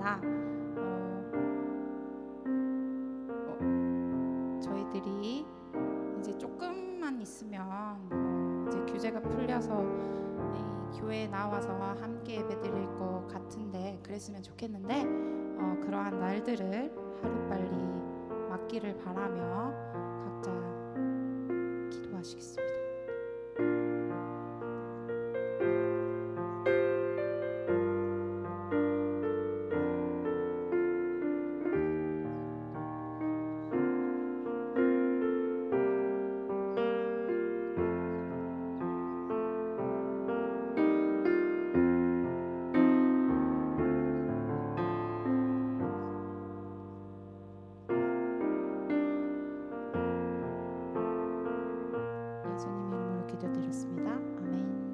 있습니다. 저희들이 이제 조금만 있으면 이제 규제가 풀려서 교회에 나와서 함께 예배드릴 것 같은데, 그랬으면 좋겠는데 그러한 날들을 하루빨리 맞기를 바라며 각자 기도하시겠습니다. 예수님 이름으로 기도드렸습니다. 아멘.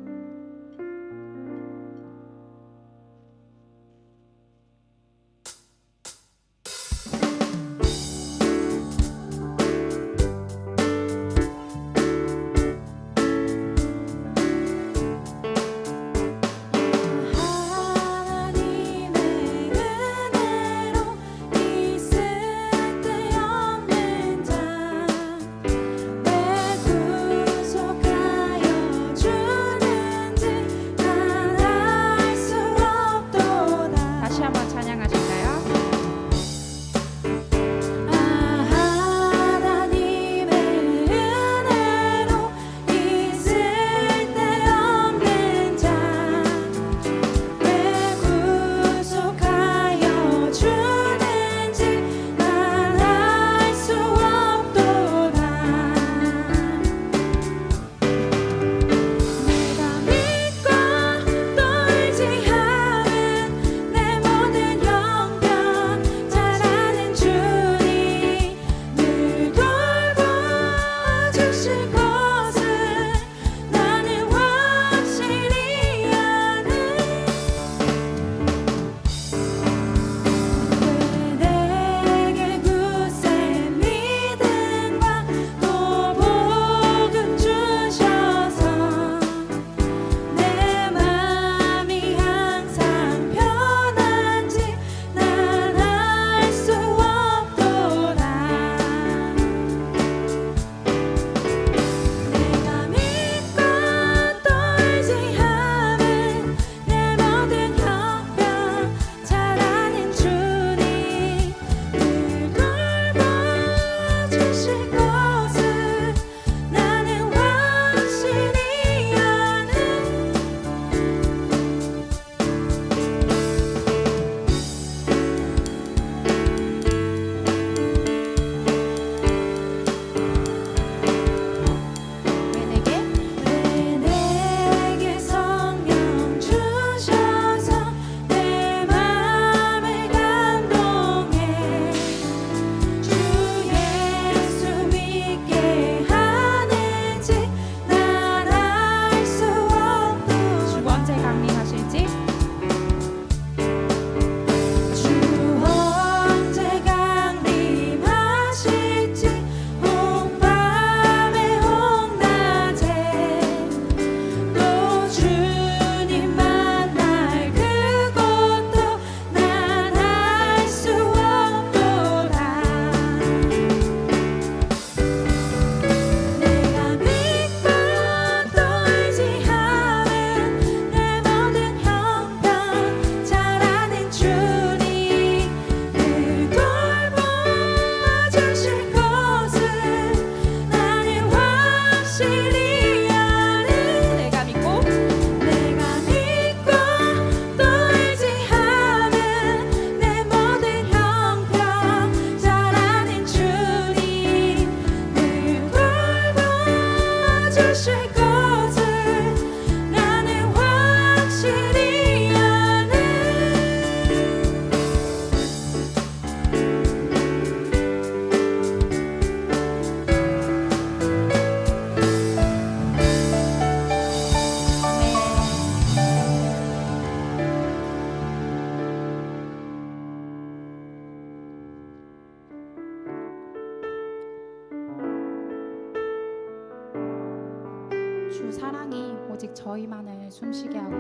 주 사랑이 오직 저희만을 숨쉬게 하고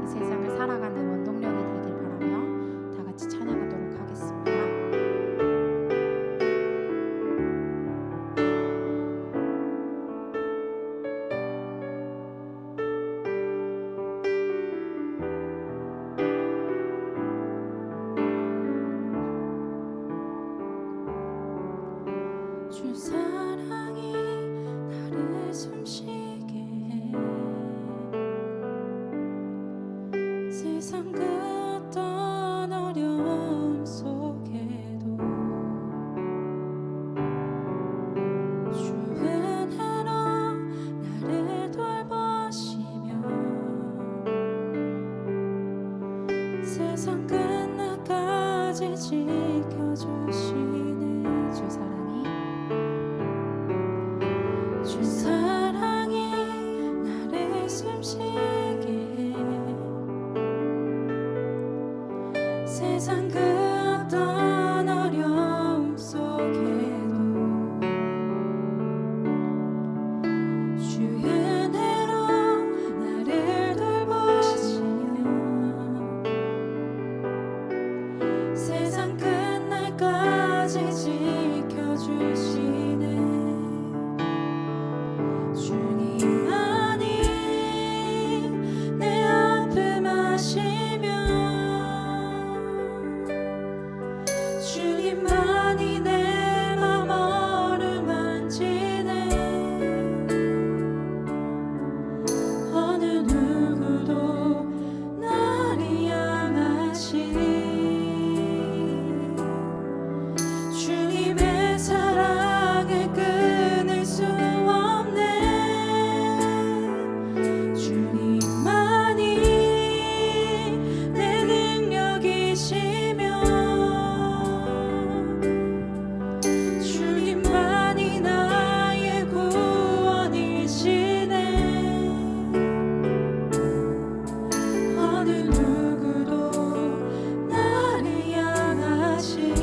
이 세상을 살아가는 원동력이 되길 바라며 다 같이 찬양합니다. 숨쉬게 해. 세상 그 어떤 어려움 속에도 주 은혜로 나를 돌보시며 세상 끝날까지 지켜주시네. 주 사랑이 나를 숨쉬게 해. 세상 그 어떤 어려움 속에도 주 은혜로 나를 돌보시며 세상 끝날까지 지켜주시네. 주님만이 내 아픔 아시며 주님만이 내 맘 어루만지네. 어느 누구도 나를 향하시 주님의 사랑을 끊을 수 주님만이 내 능력이시며 주님만이 나의 구원이시네. 어느 누구도 나를 향하시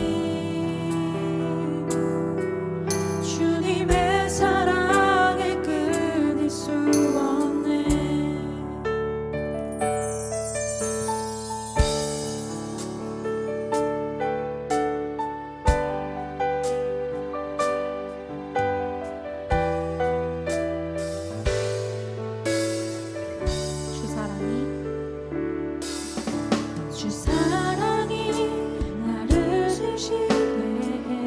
주님의 사랑을 끊을 수 없네. 주 사랑이 나를 숨쉬게 해.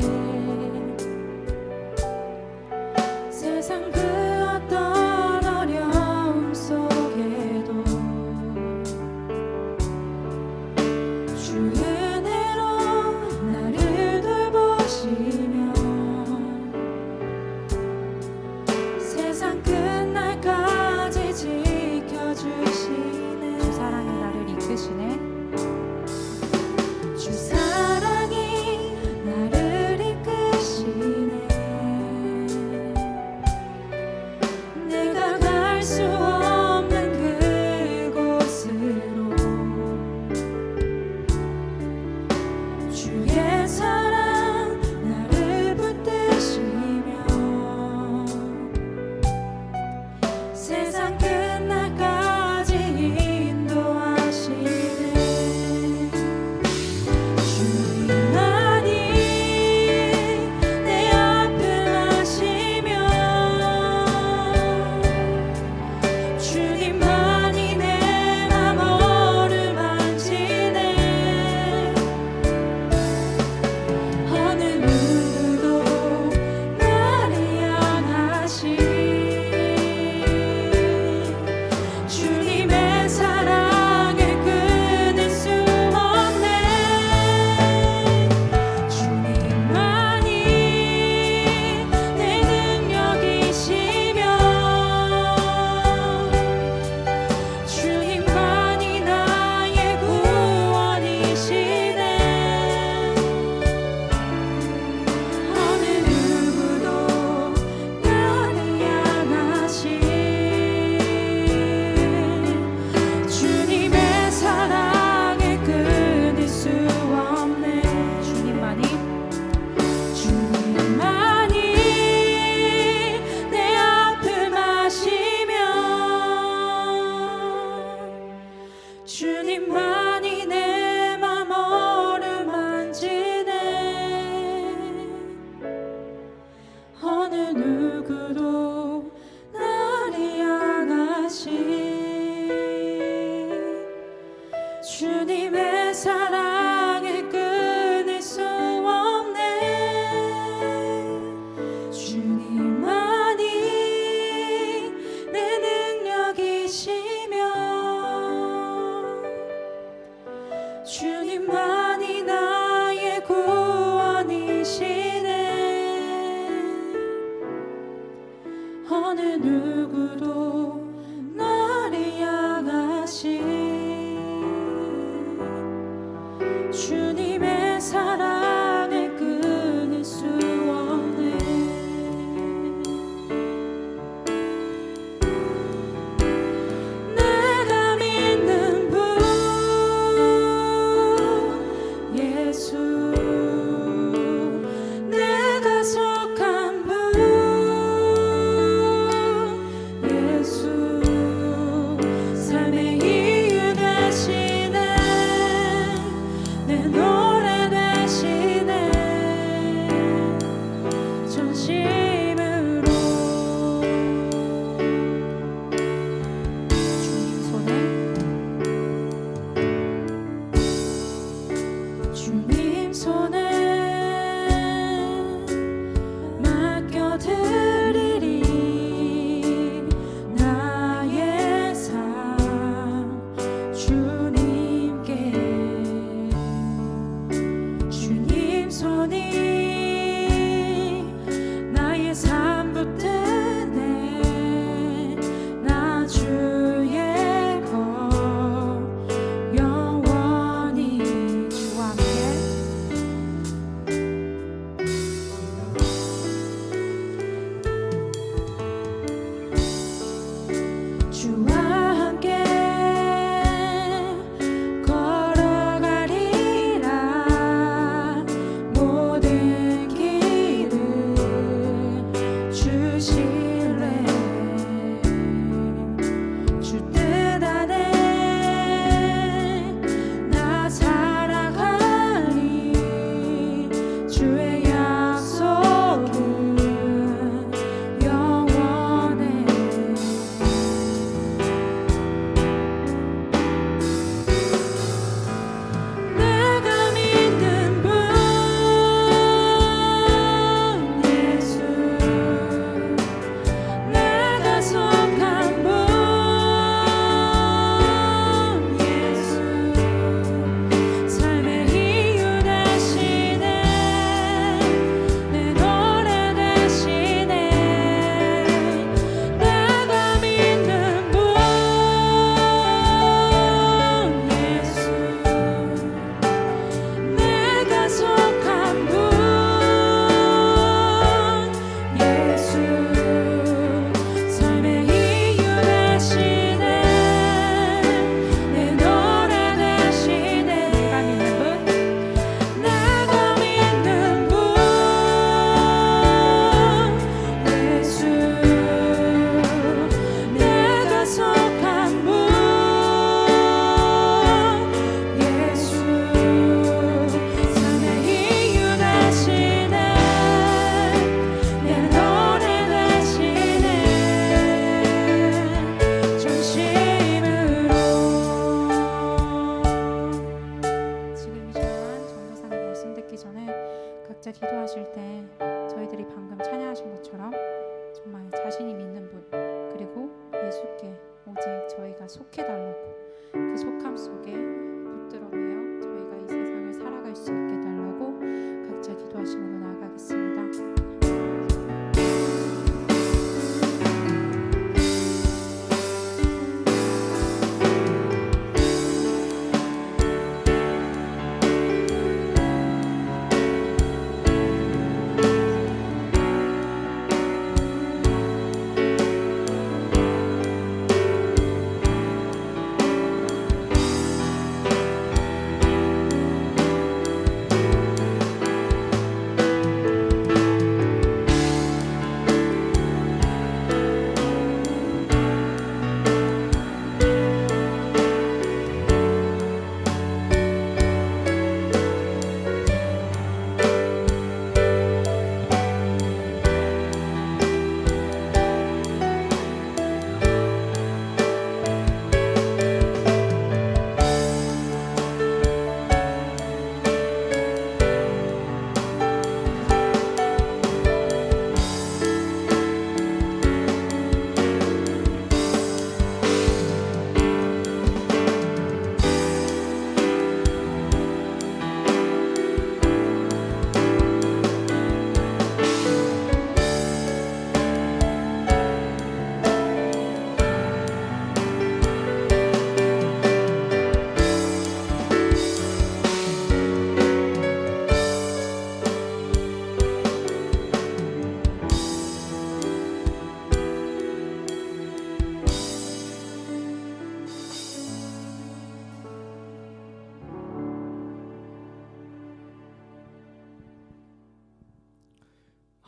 세상 그 어떤 어려움 속에도 주 은혜로 나를 돌보시며 세상 끝날까지 지켜주시네. 주 사랑이 나를 이끄시네. 주 사랑이 나를 이끄시네. 내가 갈 수 없는 그곳으로 주의 사랑 나를 붙드시며 세상 끝날까지 인도하시네. 주님만이 내 아픔 아시며 주님만이 내 맘 어루만지네. 어느 누구도 나를 향하시 누구도 나를 향하신 주님의 사랑을 끊을 수 없네. 내가 믿는 분 예수, 내가 속한 분 예수, 삶의 이유 되시네. 내 노래 되시네. 전심으로 주님 손에 맡겨드리리 나의 삶 주님께. 주님 손이 나의 삶 붙드네. 나 주의 것 영원히. 주와 함께 주와 함께 걸어가리라. 모든 길을 주실래. 주 뜻 안에 나 살아가리. 주의 약속은 영원해. 내가 믿는 분 예수, 내가 속한 분 예수, 삶의 이유 되시네. 내 노래 되시네. 내가 믿는 분 예수, 내가 속한 분 예수, 삶의 이유 되시네. 내 노래 되시네. 내가 믿는 분 예수, 내가 속한 분 예수, 삶의 이유 되시네. 내 노래 되시네. 전심으로. 지금 이 시간 전도사님 말씀 듣기 전에 각자 기도하실 때 저희들이 방금 찬양하신 것처럼 정말 자신이 믿는 분 그리고 예수께 오직 저희가 속해달라고 그 속함 속에 붙들어 매여 저희가 이 세상을 살아갈 수 있게 달라고 각자 기도하심으로 나아가겠습니다.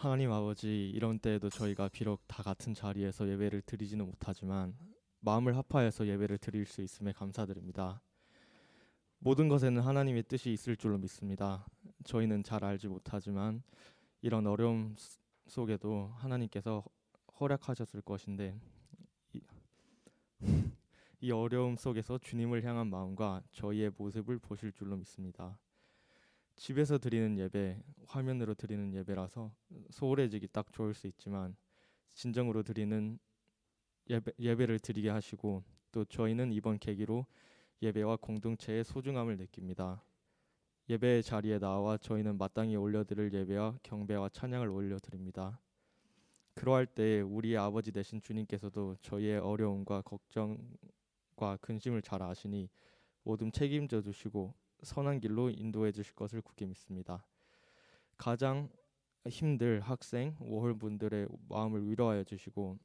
하나님 아버지, 이런 때에도 저희가 비록 다 같은 자리에서 예배를 드리지는 못하지만 마음을 합하여서 예배를 드릴 수 있음에 감사드립니다. 모든 것에는 하나님의 뜻이 있을 줄로 믿습니다. 저희는 잘 알지 못하지만 이런 어려움 속에도 하나님께서 허락하셨을 것인데 이, 이 어려움 속에서 주님을 향한 마음과 저희의 모습을 보실 줄로 믿습니다. 집에서 드리는 예배, 화면으로 드리는 예배라서 소홀해지기 딱 좋을 수 있지만 진정으로 드리는 예배를 드리게 하시고, 또 저희는 이번 계기로 예배와 공동체의 소중함을 느낍니다. 예배의 자리에 나와 저희는 마땅히 올려드릴 예배와 경배와 찬양을 올려드립니다. 그러할 때 우리의 아버지 되신 주님께서도 저희의 어려움과 걱정과 근심을 잘 아시니 모든 책임져 주시고 선한 길로 인도해 주실 것을 굳게 믿습니다. 가장 힘들 학생, 워홀분들의 마음을 위로하여 주시고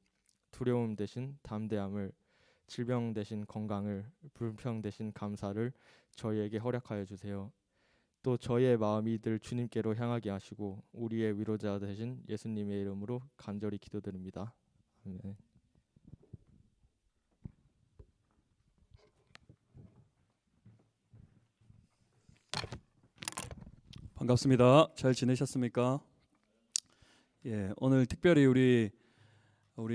두려움 대신 담대함을, 질병 대신 건강을, 불평 대신 감사를 저희에게 허락하여 주세요. 또 저희의 마음이 늘 주님께로 향하게 하시고 우리의 위로자 되신 예수님의 이름으로 간절히 기도드립니다. 아멘. 반갑습니다. 잘 지내셨습니까? 예, 오늘 특별히 우리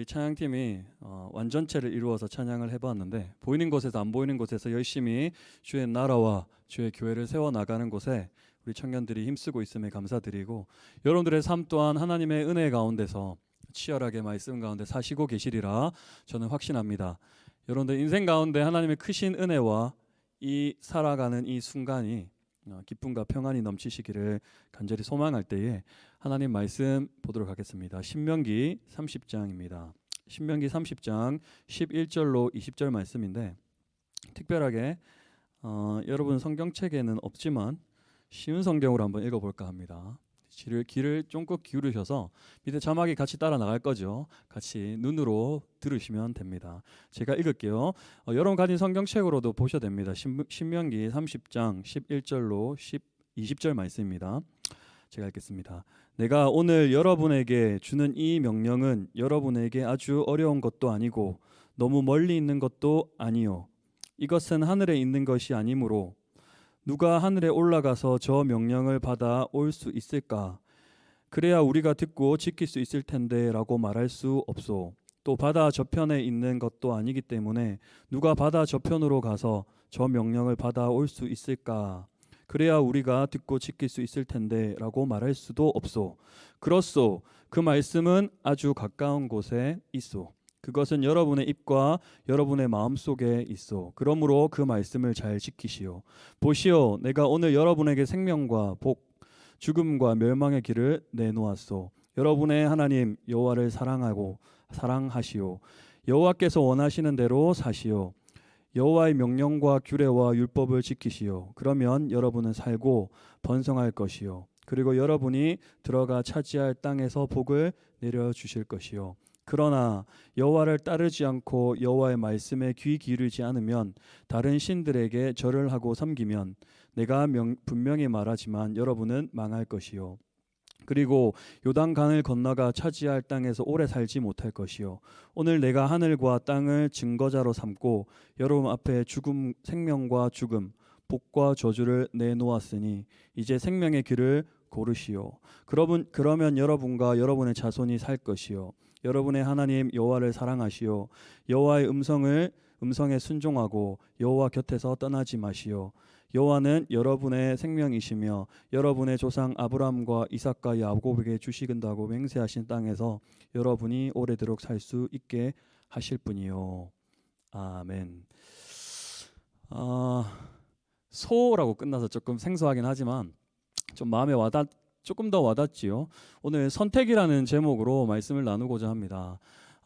찬양팀이 완전체를 이루어서 찬양을 해봤는데, 보이는 곳에서 안 보이는 곳에서 열심히 주의 나라와 주의 교회를 세워 나가는 곳에 우리 청년들이 힘쓰고 있음에 감사드리고, 여러분들의 삶 또한 하나님의 은혜 가운데서 치열하게 말씀 가운데 사시고 계시리라 저는 확신합니다. 여러분들 인생 가운데 하나님의 크신 은혜와 이 살아가는 이 순간이 기쁨과 평안이 넘치시기를 간절히 소망할 때에 하나님 말씀 보도록 하겠습니다. 신명기 30장입니다. 신명기 30장 11절로 20절 말씀인데, 특별하게 여러분 성경책에는 없지만 쉬운 성경으로 한번 읽어볼까 합니다. 귀를 쫑긋 기울이셔서 밑에 자막이 같이 따라 나갈 거죠. 같이 눈으로 들으시면 됩니다. 제가 읽을게요. 여러분 가진 성경책으로도 보셔도 됩니다. 신명기 30장 11절로 20절 말씀입니다. 제가 읽겠습니다. 내가 오늘 여러분에게 주는 이 명령은 여러분에게 아주 어려운 것도 아니고 너무 멀리 있는 것도 아니요. 이것은 하늘에 있는 것이 아니므로 누가 하늘에 올라가서 저 명령을 받아 올 수 있을까? 그래야 우리가 듣고 지킬 수 있을 텐데 라고 말할 수 없소. 또 바다 저편에 있는 것도 아니기 때문에 누가 바다 저편으로 가서 저 명령을 받아 올 수 있을까? 그래야 우리가 듣고 지킬 수 있을 텐데 라고 말할 수도 없소. 그렇소. 그 말씀은 아주 가까운 곳에 있소. 그것은 여러분의 입과 여러분의 마음속에 있어. 그러므로 그 말씀을 잘 지키시오. 보시오, 내가 오늘 여러분에게 생명과 복, 죽음과 멸망의 길을 내놓았소. 여러분의 하나님 여호와를 사랑하시오. 여호와께서 원하시는 대로 사시오. 여호와의 명령과 규례와 율법을 지키시오. 그러면 여러분은 살고 번성할 것이요. 그리고 여러분이 들어가 차지할 땅에서 복을 내려주실 것이요. 그러나 여호와를 따르지 않고 여호와의 말씀에 귀 기울이지 않으면, 다른 신들에게 절을 하고 섬기면 내가 분명히 말하지만 여러분은 망할 것이요. 그리고 요단강을 건너가 차지할 땅에서 오래 살지 못할 것이요. 오늘 내가 하늘과 땅을 증거자로 삼고 여러분 앞에 생명과 죽음, 복과 저주를 내놓았으니 이제 생명의 길을 고르시오. 그러면 여러분과 여러분의 자손이 살 것이요. 여러분의 하나님 여호와를 사랑하시오. 여호와의 음성에 순종하고 여호와 곁에서 떠나지 마시오. 여호와는 여러분의 생명이시며 여러분의 조상 아브라함과 이삭과 야곱에게 주시긴다고 맹세하신 땅에서 여러분이 오래도록 살 수 있게 하실 분이요. 아멘. 소라고 끝나서 조금 생소하긴 하지만 좀 마음에 조금 더 와닿지요. 오늘 선택이라는 제목으로 말씀을 나누고자 합니다.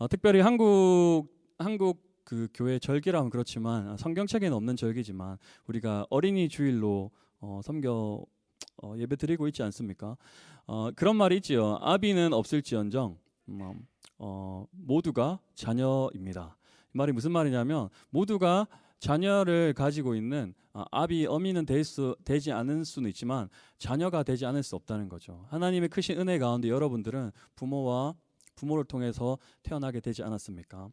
특별히 한국 그 교회 절기라면 그렇지만 성경책에는 없는 절기지만 우리가 어린이 주일로 예배 드리고 있지 않습니까? 그런 말이 있지요. 아비는 없을지언정 모두가 자녀입니다. 이 말이 무슨 말이냐면 모두가 자녀를 가지고 있는 아비 어미는 되지 않을 수는 있지만 자녀가 되지 않을 수 없다는 거죠. 하나님의 크신 은혜 가운데 여러분들은 부모를 통해서 태어나게 되지 않았습니까?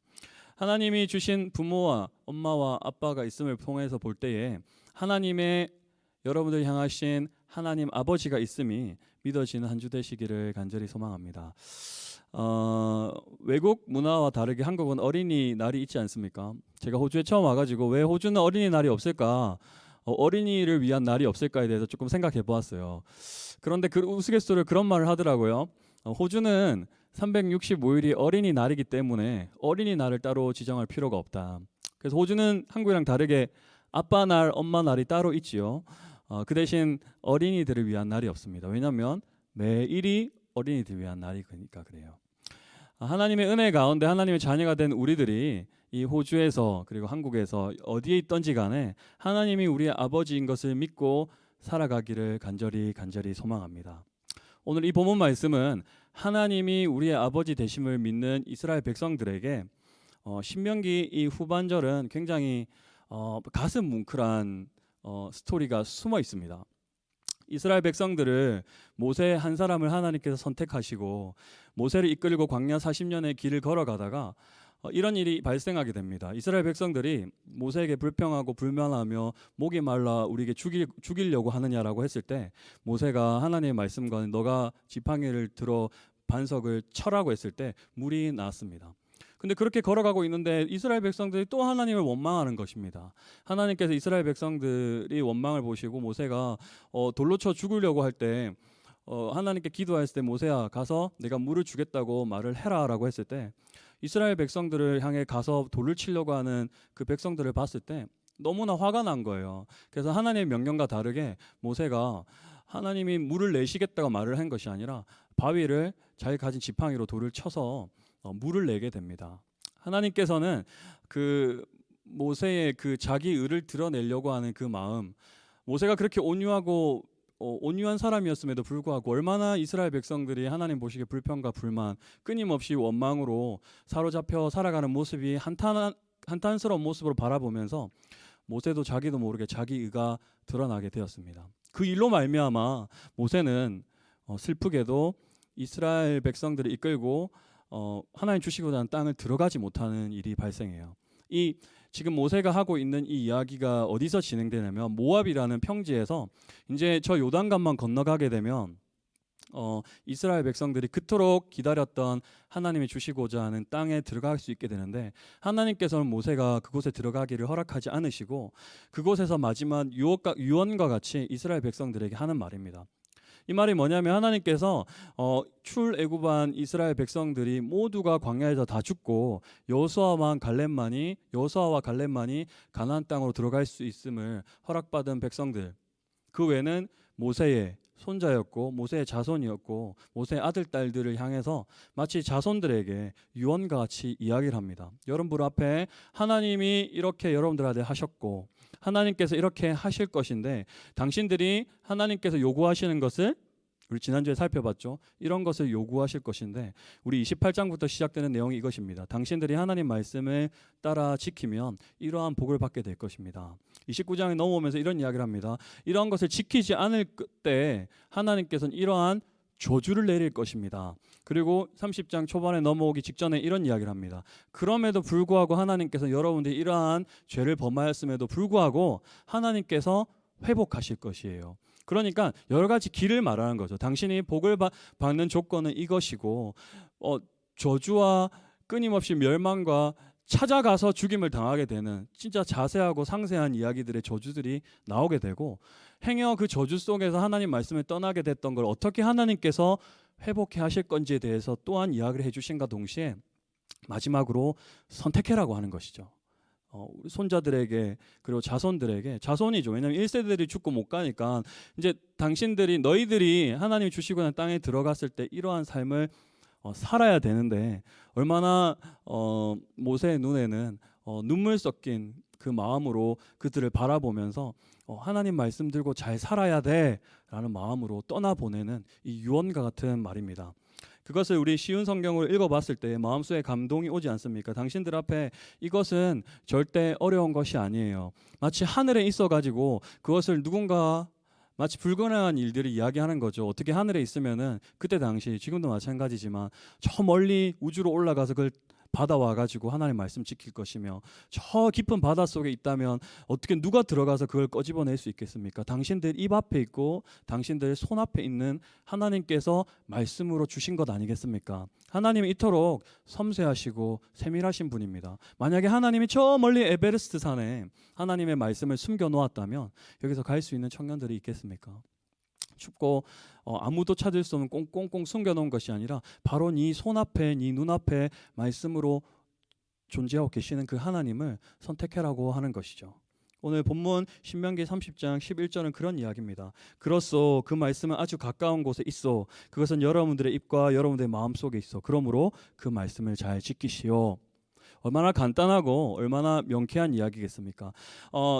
하나님이 주신 부모와 엄마와 아빠가 있음을 통해서 볼 때에 하나님의 여러분들 향하신 하나님 아버지가 있음이 믿어지는 한 주 되시기를 간절히 소망합니다. 외국 문화와 다르게 한국은 어린이날이 있지 않습니까? 제가 호주에 처음 와가지고 왜 호주는 어린이날이 없을까? 어린이를 위한 날이 없을까에 대해서 조금 생각해 보았어요. 그런데 그 우스갯소리로 그런 말을 하더라고요. 호주는 365일이 어린이날이기 때문에 어린이날을 따로 지정할 필요가 없다. 그래서 호주는 한국이랑 다르게 아빠 날, 엄마 날이 따로 있지요. 그 대신 어린이들을 위한 날이 없습니다. 왜냐하면 매일이 어린이들 위한 날이니까 그래요. 하나님의 은혜 가운데 하나님의 자녀가 된 우리들이 이 호주에서 그리고 한국에서 어디에 있던지 간에 하나님이 우리의 아버지인 것을 믿고 살아가기를 간절히 소망합니다. 오늘 이 본문 말씀은 하나님이 우리의 아버지 되심을 믿는 이스라엘 백성들에게 신명기 이 후반절은 굉장히 가슴 뭉클한 스토리가 숨어 있습니다. 이스라엘 백성들을 모세 한 사람을 하나님께서 선택하시고 모세를 이끌고 광야 40년의 길을 걸어가다가 이런 일이 발생하게 됩니다. 이스라엘 백성들이 모세에게 불평하고 불만하며 목이 말라 우리에게 죽이려고 하느냐라고 했을 때 모세가 하나님의 말씀과 너가 지팡이를 들어 반석을 쳐라고 했을 때 물이 나왔습니다. 근데 그렇게 걸어가고 있는데 이스라엘 백성들이 또 하나님을 원망하는 것입니다. 하나님께서 이스라엘 백성들이 원망을 보시고 모세가 돌로 쳐 죽으려고 할 때 하나님께 기도했을 때 모세야 가서 내가 물을 주겠다고 말을 해라라고 했을 때 이스라엘 백성들을 향해 가서 돌을 치려고 하는 그 백성들을 봤을 때 너무나 화가 난 거예요. 그래서 하나님의 명령과 다르게 모세가 하나님이 물을 내시겠다고 말을 한 것이 아니라 바위를 자기 가진 지팡이로 돌을 쳐서 물을 내게 됩니다. 하나님께서는 그 모세의 그 자기 의를 드러내려고 하는 그 마음, 모세가 그렇게 온유하고 온유한 사람이었음에도 불구하고 얼마나 이스라엘 백성들이 하나님 보시기에 불평과 불만, 끊임없이 원망으로 사로잡혀 살아가는 모습이 한탄스러운 모습으로 바라보면서 모세도 자기도 모르게 자기 의가 드러나게 되었습니다. 그 일로 말미암아 모세는 슬프게도 이스라엘 백성들을 이끌고 하나님 주시고자 하는 땅을 들어가지 못하는 일이 발생해요. 이 지금 모세가 하고 있는 이 이야기가 어디서 진행되냐면 모압이라는 평지에서 이제 저 요단강만 건너가게 되면 이스라엘 백성들이 그토록 기다렸던 하나님이 주시고자 하는 땅에 들어갈 수 있게 되는데 하나님께서는 모세가 그곳에 들어가기를 허락하지 않으시고 그곳에서 마지막 유언과 같이 이스라엘 백성들에게 하는 말입니다. 이 말이 뭐냐면 하나님께서 출애굽한 이스라엘 백성들이 모두가 광야에서 다 죽고 여호수아와 갈렙만이 가나안 땅으로 들어갈 수 있음을 허락받은 백성들, 그 외에는 모세의 손자였고 모세의 자손이었고 모세의 아들 딸들을 향해서 마치 자손들에게 유언과 같이 이야기를 합니다. 여러분들 앞에 하나님이 이렇게 여러분들한테 하셨고 하나님께서 이렇게 하실 것인데 당신들이 하나님께서 요구하시는 것을 우리 지난주에 살펴봤죠. 이런 것을 요구하실 것인데 우리 28장부터 시작되는 내용이 이것입니다. 당신들이 하나님 말씀을 따라 지키면 이러한 복을 받게 될 것입니다. 29장에 넘어오면서 이런 이야기를 합니다. 이러한 것을 지키지 않을 때 하나님께서는 이러한 저주를 내릴 것입니다. 그리고 30장 초반에 넘어오기 직전에 이런 이야기를 합니다. 그럼에도 불구하고 하나님께서 여러분들이 이러한 죄를 범하였음에도 불구하고 하나님께서 회복하실 것이에요. 그러니까 여러 가지 길을 말하는 거죠. 당신이 복을 받는 조건은 이것이고 저주와 끊임없이 멸망과 찾아가서 죽임을 당하게 되는 진짜 자세하고 상세한 이야기들의 저주들이 나오게 되고 행여 그 저주 속에서 하나님 말씀을 떠나게 됐던 걸 어떻게 하나님께서 회복해 하실 건지에 대해서 또한 이야기를 해주신과 동시에 마지막으로 선택해라고 하는 것이죠. 우리 손자들에게 그리고 자손들에게, 자손이죠. 왜냐하면 1세들이 죽고 못 가니까 이제 너희들이 하나님이 주시고 난 땅에 들어갔을 때 이러한 삶을 살아야 되는데 얼마나 모세의 눈에는 눈물 섞인 그 마음으로 그들을 바라보면서 하나님 말씀 들고 잘 살아야 돼 라는 마음으로 떠나보내는 이 유언과 같은 말입니다. 그것을 우리 쉬운 성경을 읽어봤을 때 마음속에 감동이 오지 않습니까? 당신들 앞에 이것은 절대 어려운 것이 아니에요. 마치 하늘에 있어가지고 그것을 누군가 마치 불가능한 일들을 이야기하는 거죠. 어떻게 하늘에 있으면은 그때 당시 지금도 마찬가지지만 저 멀리 우주로 올라가서 그걸 받아와 가지고 하나님의 말씀 지킬 것이며 저 깊은 바다 속에 있다면 어떻게 누가 들어가서 그걸 꺼집어낼 수 있겠습니까? 당신들 입 앞에 있고 당신들 손 앞에 있는 하나님께서 말씀으로 주신 것 아니겠습니까? 하나님이 이토록 섬세하시고 세밀하신 분입니다. 만약에 하나님이 저 멀리 에베레스트 산에 하나님의 말씀을 숨겨 놓았다면 여기서 갈 수 있는 청년들이 있겠습니까? 춥고 아무도 찾을 수 없는 꽁꽁꽁 숨겨놓은 것이 아니라 바로 네 손앞에 네 눈앞에 말씀으로 존재하고 계시는 그 하나님을 선택해라고 하는 것이죠. 오늘 본문 신명기 30장 11절은 그런 이야기입니다. 그렇소 그 말씀은 아주 가까운 곳에 있어 그것은 여러분들의 입과 여러분들의 마음속에 있어 그러므로 그 말씀을 잘 지키시오. 얼마나 간단하고 얼마나 명쾌한 이야기겠습니까?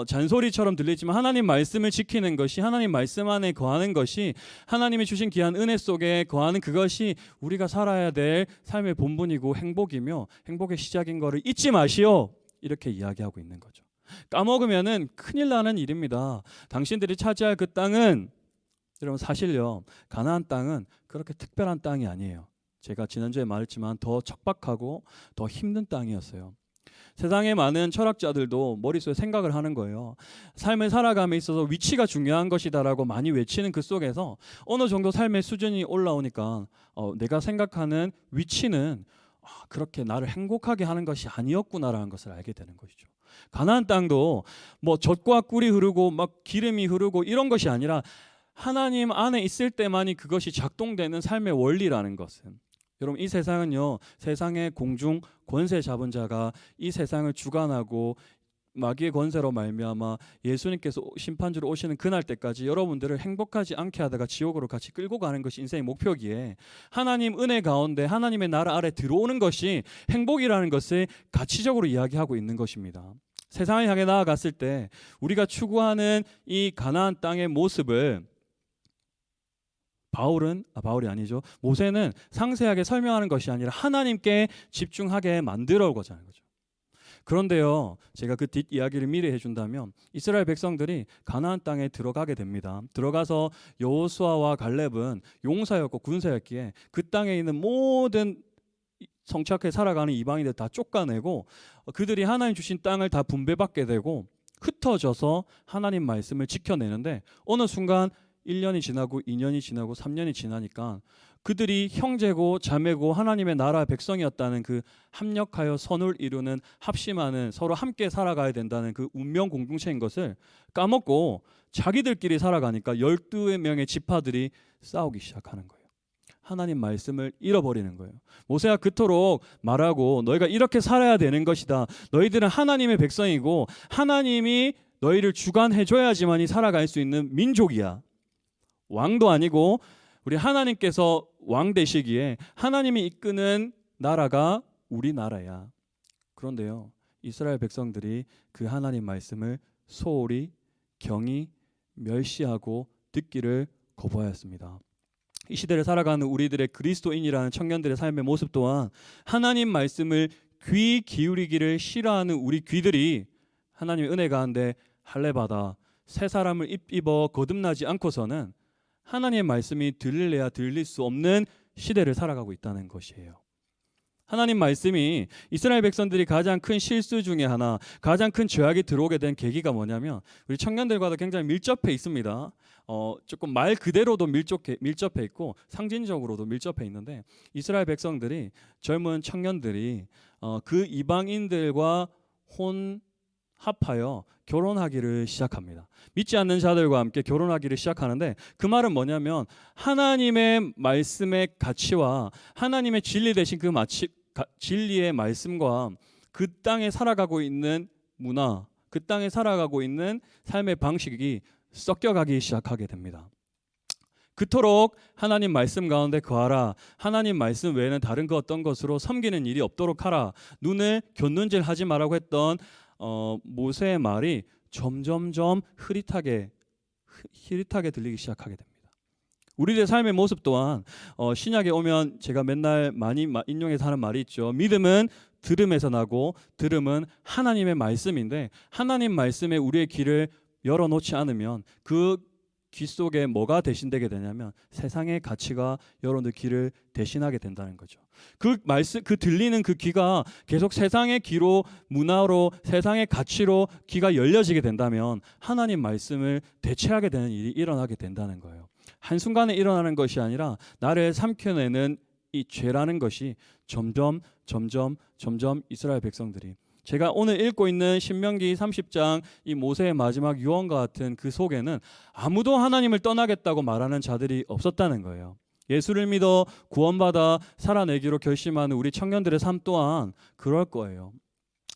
잔소리처럼 들리지만 하나님 말씀을 지키는 것이 하나님 말씀 안에 거하는 것이 하나님이 주신 귀한 은혜 속에 거하는 그것이 우리가 살아야 될 삶의 본분이고 행복이며 행복의 시작인 것을 잊지 마시오. 이렇게 이야기하고 있는 거죠. 까먹으면은 큰일 나는 일입니다. 당신들이 차지할 그 땅은 여러분 사실요 가나안 땅은 그렇게 특별한 땅이 아니에요. 제가 지난주에 말했지만 더 척박하고 더 힘든 땅이었어요. 세상에 많은 철학자들도 머릿속에 생각을 하는 거예요. 삶을 살아감에 있어서 위치가 중요한 것이다라고 많이 외치는 그 속에서 어느 정도 삶의 수준이 올라오니까 내가 생각하는 위치는 그렇게 나를 행복하게 하는 것이 아니었구나라는 것을 알게 되는 것이죠. 가나안 땅도 뭐 젖과 꿀이 흐르고 막 기름이 흐르고 이런 것이 아니라 하나님 안에 있을 때만이 그것이 작동되는 삶의 원리라는 것은 여러분 이 세상은요 세상의 공중 권세 잡은 자가 이 세상을 주관하고 마귀의 권세로 말미암아 예수님께서 심판주로 오시는 그날 때까지 여러분들을 행복하지 않게 하다가 지옥으로 같이 끌고 가는 것이 인생의 목표기에 하나님 은혜 가운데 하나님의 나라 아래 들어오는 것이 행복이라는 것을 가치적으로 이야기하고 있는 것입니다. 세상을 향해 나아갔을 때 우리가 추구하는 이 가나안 땅의 모습을 바울이 아니죠. 모세는 상세하게 설명하는 것이 아니라 하나님께 집중하게 만들어오고자 하는 거죠. 그런데요, 제가 그 뒷이야기를 미리 해준다면 이스라엘 백성들이 가나안 땅에 들어가게 됩니다. 들어가서 여호수아와 갈렙은 용사였고 군사였기에 그 땅에 있는 모든 성착해 살아가는 이방인들 다 쫓아내고 그들이 하나님 주신 땅을 다 분배받게 되고 흩어져서 하나님 말씀을 지켜내는데 어느 순간 1년이 지나고 2년이 지나고 3년이 지나니까 그들이 형제고 자매고 하나님의 나라 백성이었다는 그 합력하여 선을 이루는 합심하는 서로 함께 살아가야 된다는 그 운명 공동체인 것을 까먹고 자기들끼리 살아가니까 12명의 지파들이 싸우기 시작하는 거예요. 하나님 말씀을 잃어버리는 거예요. 모세가 그토록 말하고 너희가 이렇게 살아야 되는 것이다. 너희들은 하나님의 백성이고 하나님이 너희를 주관해줘야지만이 살아갈 수 있는 민족이야. 왕도 아니고 우리 하나님께서 왕 되시기에 하나님이 이끄는 나라가 우리 나라야. 그런데요, 이스라엘 백성들이 그 하나님 말씀을 소홀히 경히 멸시하고 듣기를 거부하였습니다. 이 시대를 살아가는 우리들의 그리스도인이라는 청년들의 삶의 모습 또한 하나님 말씀을 귀 기울이기를 싫어하는 우리 귀들이 하나님의 은혜 가운데 할례받아 새 사람을 입어 거듭나지 않고서는 하나님의 말씀이 들릴래야 들릴 수 없는 시대를 살아가고 있다는 것이에요. 하나님 말씀이 이스라엘 백성들이 가장 큰 실수 중에 하나, 가장 큰 죄악이 들어오게 된 계기가 뭐냐면 우리 청년들과도 굉장히 밀접해 있습니다. 조금 말 그대로도 밀접해 있고 상징적으로도 밀접해 있는데 이스라엘 백성들이 젊은 청년들이 그 이방인들과 합하여 결혼하기를 시작합니다. 믿지 않는 자들과 함께 결혼하기를 시작하는데 그 말은 뭐냐면 하나님의 말씀의 가치와 하나님의 진리 되신 그 진리의 말씀과 그 땅에 살아가고 있는 문화, 그 땅에 살아가고 있는 삶의 방식이 섞여가기 시작하게 됩니다. 그토록 하나님 말씀 가운데 거하라. 하나님 말씀 외에는 다른 그 어떤 것으로 섬기는 일이 없도록 하라. 눈을 곁눈질하지 말라고 했던 모세의 말이 점점점 흐릿하게 들리기 시작하게 됩니다. 우리들의 삶의 모습 또한 신약에 오면 제가 맨날 많이 인용해서 하는 말이 있죠. 믿음은 들음에서 나고 들음은 하나님의 말씀인데 하나님 말씀에 우리의 귀를 열어놓지 않으면 그 귀 속에 뭐가 대신되게 되냐면 세상의 가치가 여러분들 귀를 대신하게 된다는 거죠. 그 말씀, 그 들리는 그 귀가 계속 세상의 귀로, 문화로, 세상의 가치로 귀가 열려지게 된다면 하나님 말씀을 대체하게 되는 일이 일어나게 된다는 거예요. 한순간에 일어나는 것이 아니라 나를 삼켜내는 이 죄라는 것이 점점 이스라엘 백성들이, 제가 오늘 읽고 있는 신명기 30장 이 모세의 마지막 유언과 같은 그 속에는 아무도 하나님을 떠나겠다고 말하는 자들이 없었다는 거예요. 예수를 믿어 구원받아 살아내기로 결심하는 우리 청년들의 삶 또한 그럴 거예요.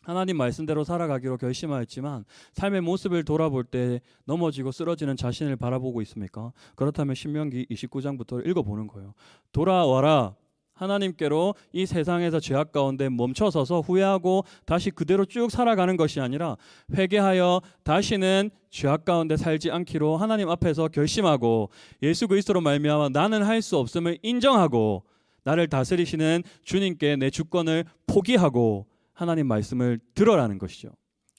하나님 말씀대로 살아가기로 결심하였지만 삶의 모습을 돌아볼 때 넘어지고 쓰러지는 자신을 바라보고 있습니까? 그렇다면 신명기 29장부터 읽어보는 거예요. 돌아와라. 하나님께로 이 세상에서 죄악 가운데 멈춰서서 후회하고 다시 그대로 쭉 살아가는 것이 아니라 회개하여 다시는 죄악 가운데 살지 않기로 하나님 앞에서 결심하고 예수 그리스도로 말미암아 나는 할 수 없음을 인정하고 나를 다스리시는 주님께 내 주권을 포기하고 하나님 말씀을 들어라는 것이죠.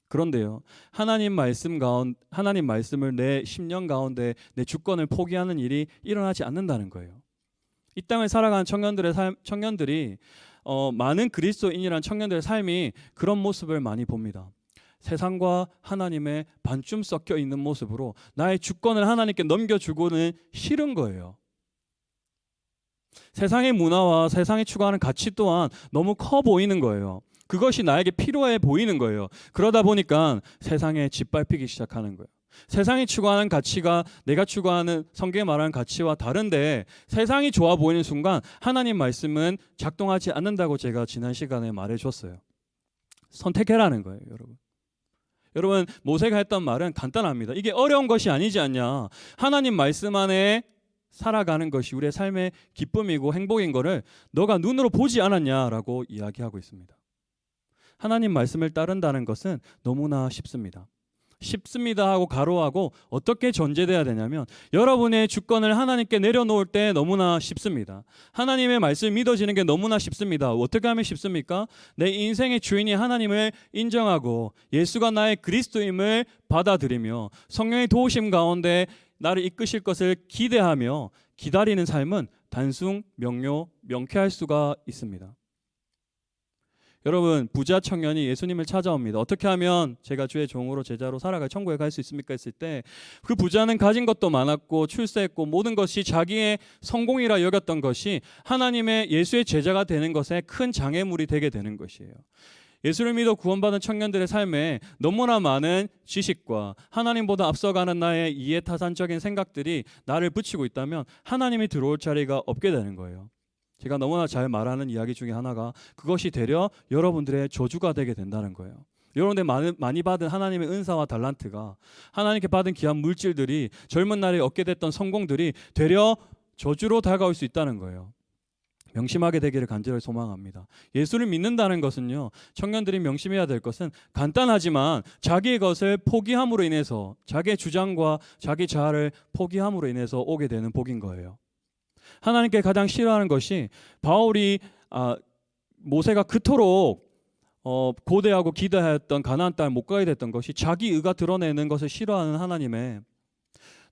그런데요, 하나님 말씀을 내 심령 가운데 내 주권을 포기하는 일이 일어나지 않는다는 거예요. 이 땅을 살아가는 청년들이 많은 그리스도인이란 청년들의 삶이 그런 모습을 많이 봅니다. 세상과 하나님의 반쯤 섞여 있는 모습으로 나의 주권을 하나님께 넘겨주고는 싫은 거예요. 세상의 문화와 세상이 추구하는 가치 또한 너무 커 보이는 거예요. 그것이 나에게 필요해 보이는 거예요. 그러다 보니까 세상에 짓밟히기 시작하는 거예요. 세상이 추구하는 가치가 내가 추구하는 성경에 말하는 가치와 다른데 세상이 좋아 보이는 순간 하나님 말씀은 작동하지 않는다고 제가 지난 시간에 말해줬어요. 선택해라는 거예요, 여러분. 여러분, 모세가 했던 말은 간단합니다. 이게 어려운 것이 아니지 않냐. 하나님 말씀 안에 살아가는 것이 우리의 삶의 기쁨이고 행복인 거를 너가 눈으로 보지 않았냐라고 이야기하고 있습니다. 하나님 말씀을 따른다는 것은 너무나 쉽습니다. 쉽습니다 하고 가로하고 어떻게 전제돼야 되냐면 여러분의 주권을 하나님께 내려놓을 때 너무나 쉽습니다. 하나님의 말씀이 믿어지는 게 너무나 쉽습니다. 어떻게 하면 쉽습니까? 내 인생의 주인이 하나님을 인정하고 예수가 나의 그리스도임을 받아들이며 성령의 도우심 가운데 나를 이끄실 것을 기대하며 기다리는 삶은 단순, 명쾌할 수가 있습니다. 여러분, 부자 청년이 예수님을 찾아옵니다. 어떻게 하면 제가 주의 종으로 제자로 살아가 천국에 갈 수 있습니까? 했을 때 그 부자는 가진 것도 많았고 출세했고 모든 것이 자기의 성공이라 여겼던 것이 하나님의 예수의 제자가 되는 것에 큰 장애물이 되게 되는 것이에요. 예수를 믿어 구원받은 청년들의 삶에 너무나 많은 지식과 하나님보다 앞서가는 나의 이해타산적인 생각들이 나를 붙이고 있다면 하나님이 들어올 자리가 없게 되는 거예요. 제가 너무나 잘 말하는 이야기 중에 하나가 그것이 되려 여러분들의 저주가 되게 된다는 거예요. 여러분들 많이 받은 하나님의 은사와 달란트가, 하나님께 받은 귀한 물질들이, 젊은 날에 얻게 됐던 성공들이 되려 저주로 다가올 수 있다는 거예요. 명심하게 되기를 간절히 소망합니다. 예수를 믿는다는 것은요, 청년들이 명심해야 될 것은 간단하지만 자기의 것을 포기함으로 인해서, 자기의 주장과 자기 자아를 포기함으로 인해서 오게 되는 복인 거예요. 하나님께 가장 싫어하는 것이 모세가 그토록 고대하고 기대하였던 가나안 땅을 못 가게 됐던 것이 자기 의가 드러내는 것을 싫어하는 하나님의,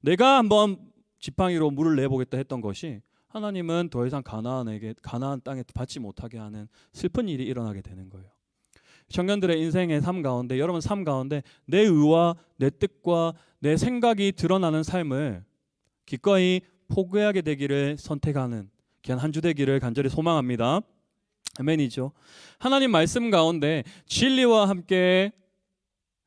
내가 한번 지팡이로 물을 내보겠다 했던 것이 하나님은 더 이상 가나안 땅에 받지 못하게 하는 슬픈 일이 일어나게 되는 거예요. 청년들의 인생의 삶 가운데, 여러분 삶 가운데 내 의와 내 뜻과 내 생각이 드러나는 삶을 기꺼이 포기하게 되기를 선택하는 귀한 한 주 되기를 간절히 소망합니다. 아멘이죠. 하나님 말씀 가운데 진리와 함께,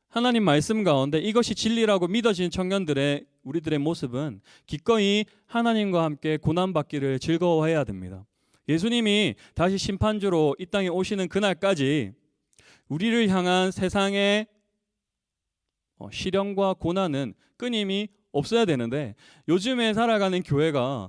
하나님 말씀 가운데 이것이 진리라고 믿어지는 청년들의, 우리들의 모습은 기꺼이 하나님과 함께 고난받기를 즐거워해야 됩니다. 예수님이 다시 심판주로 이 땅에 오시는 그날까지 우리를 향한 세상의 시련과 고난은 끊임이 없어야 되는데, 요즘에 살아가는 교회가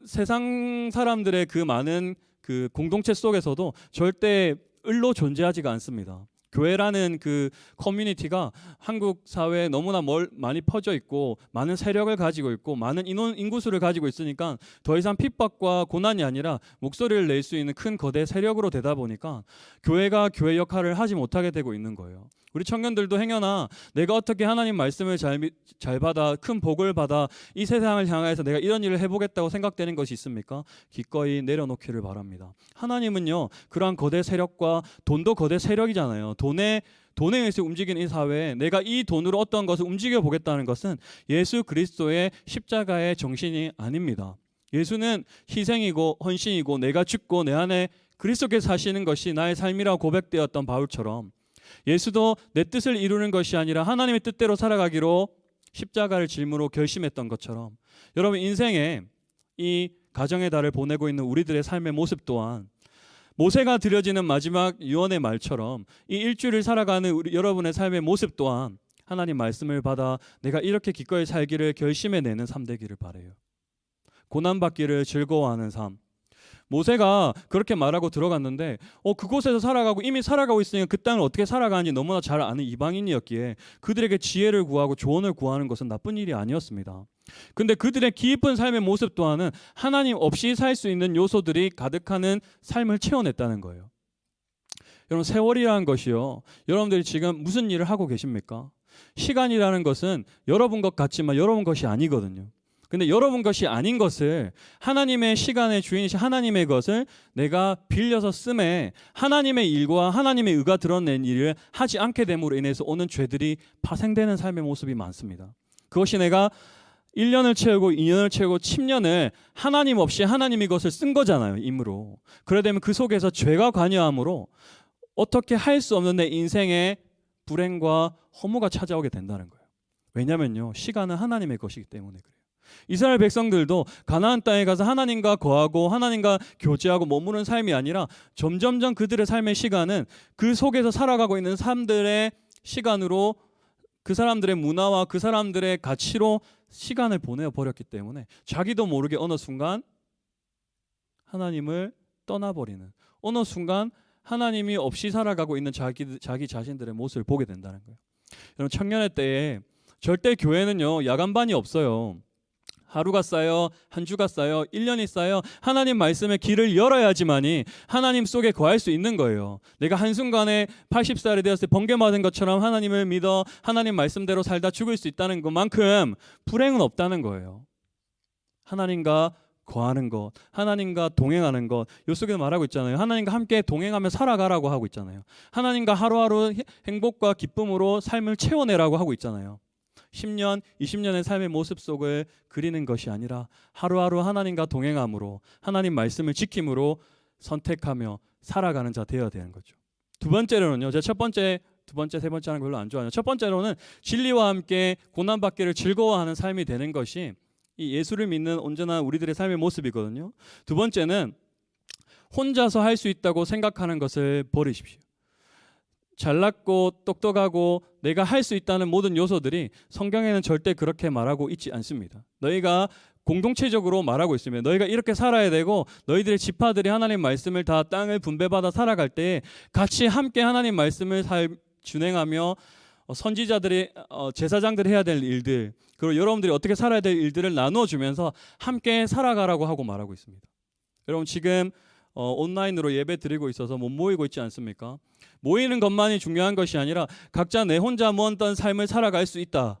세상 사람들의 그 많은 그 공동체 속에서도 절대 을로 존재하지가 않습니다. 교회라는 그 커뮤니티가 한국 사회에 너무나 많이 퍼져 있고 많은 세력을 가지고 있고 많은 인구수를 가지고 있으니까 더 이상 핍박과 고난이 아니라 목소리를 낼 수 있는 큰 거대 세력으로 되다 보니까 교회가 교회 역할을 하지 못하게 되고 있는 거예요. 우리 청년들도 행여나 내가 어떻게 하나님 말씀을 잘 받아 큰 복을 받아 이 세상을 향해서 내가 이런 일을 해보겠다고 생각되는 것이 있습니까? 기꺼이 내려놓기를 바랍니다. 하나님은요, 그러한 거대 세력과 돈도 거대 세력이잖아요. 돈에 의해서 움직이는 이 사회에 내가 이 돈으로 어떤 것을 움직여 보겠다는 것은 예수 그리스도의 십자가의 정신이 아닙니다. 예수는 희생이고 헌신이고 내가 죽고 내 안에 그리스도께서 사시는 것이 나의 삶이라고 고백되었던 바울처럼 예수도 내 뜻을 이루는 것이 아니라 하나님의 뜻대로 살아가기로 십자가를 짊으로 결심했던 것처럼 여러분 인생에 이 가정의 달을 보내고 있는 우리들의 삶의 모습 또한 모세가 드려지는 마지막 유언의 말처럼 이 일주일을 살아가는 여러분의 삶의 모습 또한 하나님 말씀을 받아 내가 이렇게 기꺼이 살기를 결심해내는 삶 되기를 바라요. 고난받기를 즐거워하는 삶. 모세가 그렇게 말하고 들어갔는데 그곳에서 살아가고 이미 살아가고 있으니까 그 땅을 어떻게 살아가는지 너무나 잘 아는 이방인이었기에 그들에게 지혜를 구하고 조언을 구하는 것은 나쁜 일이 아니었습니다. 근데 그들의 깊은 삶의 모습 또한은 하나님 없이 살 수 있는 요소들이 가득하는 삶을 채워냈다는 거예요. 여러분 세월이라는 것이요, 여러분들이 지금 무슨 일을 하고 계십니까? 시간이라는 것은 여러분 것 같지만 여러분 것이 아니거든요. 근데 여러분 것이 아닌 것을 하나님의 시간의 주인이신 하나님의 것을 내가 빌려서 씀에 하나님의 일과 하나님의 의가 드러낸 일을 하지 않게 됨으로 인해서 오는 죄들이 파생되는 삶의 모습이 많습니다. 그것이 내가 1년을 채우고 2년을 채우고 10년을 하나님 없이 하나님의 것을 쓴 거잖아요. 임으로. 그러다 되면 그 속에서 죄가 관여함으로 어떻게 할 수 없는 내 인생에 불행과 허무가 찾아오게 된다는 거예요. 왜냐면요, 시간은 하나님의 것이기 때문에 그래요. 이스라엘 백성들도 가나안 땅에 가서 하나님과 거하고 하나님과 교제하고 머무는 삶이 아니라 점점점 그들의 삶의 시간은 그 속에서 살아가고 있는 사람들의 시간으로 그 사람들의 문화와 그 사람들의 가치로 시간을 보내버렸기 때문에 자기도 모르게 어느 순간 하나님을 떠나버리는, 어느 순간 하나님이 없이 살아가고 있는 자기 자신들의 모습을 보게 된다는 거예요. 여러분 청년의 때에 절대 교회는요 야간반이 없어요. 하루가 쌓여, 한 주가 쌓여, 1년이 쌓여 하나님 말씀의 길을 열어야지만이 하나님 속에 거할 수 있는 거예요. 내가 한순간에 80살이 되었을 때 번개 맞은 것처럼 하나님을 믿어 하나님 말씀대로 살다 죽을 수 있다는 것만큼 불행은 없다는 거예요. 하나님과 거하는 것, 하나님과 동행하는 것, 요 속에서 말하고 있잖아요. 하나님과 함께 동행하며 살아가라고 하고 있잖아요. 하나님과 하루하루 행복과 기쁨으로 삶을 채워내라고 하고 있잖아요. 10년, 20년의 삶의 모습 속을 그리는 것이 아니라 하루하루 하나님과 동행함으로 하나님 말씀을 지킴으로 선택하며 살아가는 자 되어야 되는 거죠. 두 번째로는요, 제가 첫 번째, 두 번째, 세 번째 하는 걸 별로 안 좋아해요. 첫 번째로는 진리와 함께 고난받기를 즐거워하는 삶이 되는 것이 이 예수를 믿는 온전한 우리들의 삶의 모습이거든요. 두 번째는 혼자서 할 수 있다고 생각하는 것을 버리십시오. 잘났고 똑똑하고 내가 할 수 있다는 모든 요소들이 성경에는 절대 그렇게 말하고 있지 않습니다. 너희가 공동체적으로 말하고 있으면 너희가 이렇게 살아야 되고 너희들의 지파들이 하나님 말씀을 다 땅을 분배받아 살아갈 때 같이 함께 하나님 말씀을 준행하며 선지자들이 제사장들이 해야 될 일들, 그리고 여러분들이 어떻게 살아야 될 일들을 나누어 주면서 함께 살아가라고 하고 말하고 있습니다. 여러분 지금 온라인으로 예배 드리고 있어서 못 모이고 있지 않습니까? 모이는 것만이 중요한 것이 아니라 각자 내 혼자 어떤 삶을 살아갈 수 있다.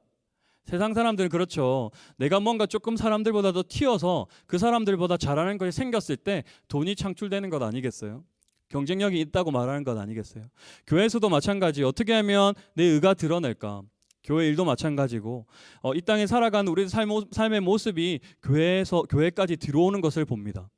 세상 사람들은 그렇죠. 내가 뭔가 조금 사람들보다 더 튀어서 그 사람들보다 잘하는 것이 생겼을 때 돈이 창출되는 것 아니겠어요? 경쟁력이 있다고 말하는 것 아니겠어요? 교회에서도 마찬가지. 어떻게 하면 내 의가 드러낼까? 교회 일도 마찬가지고 이 땅에 살아가는 우리 삶의 모습이 교회까지 들어오는 것을 봅니다.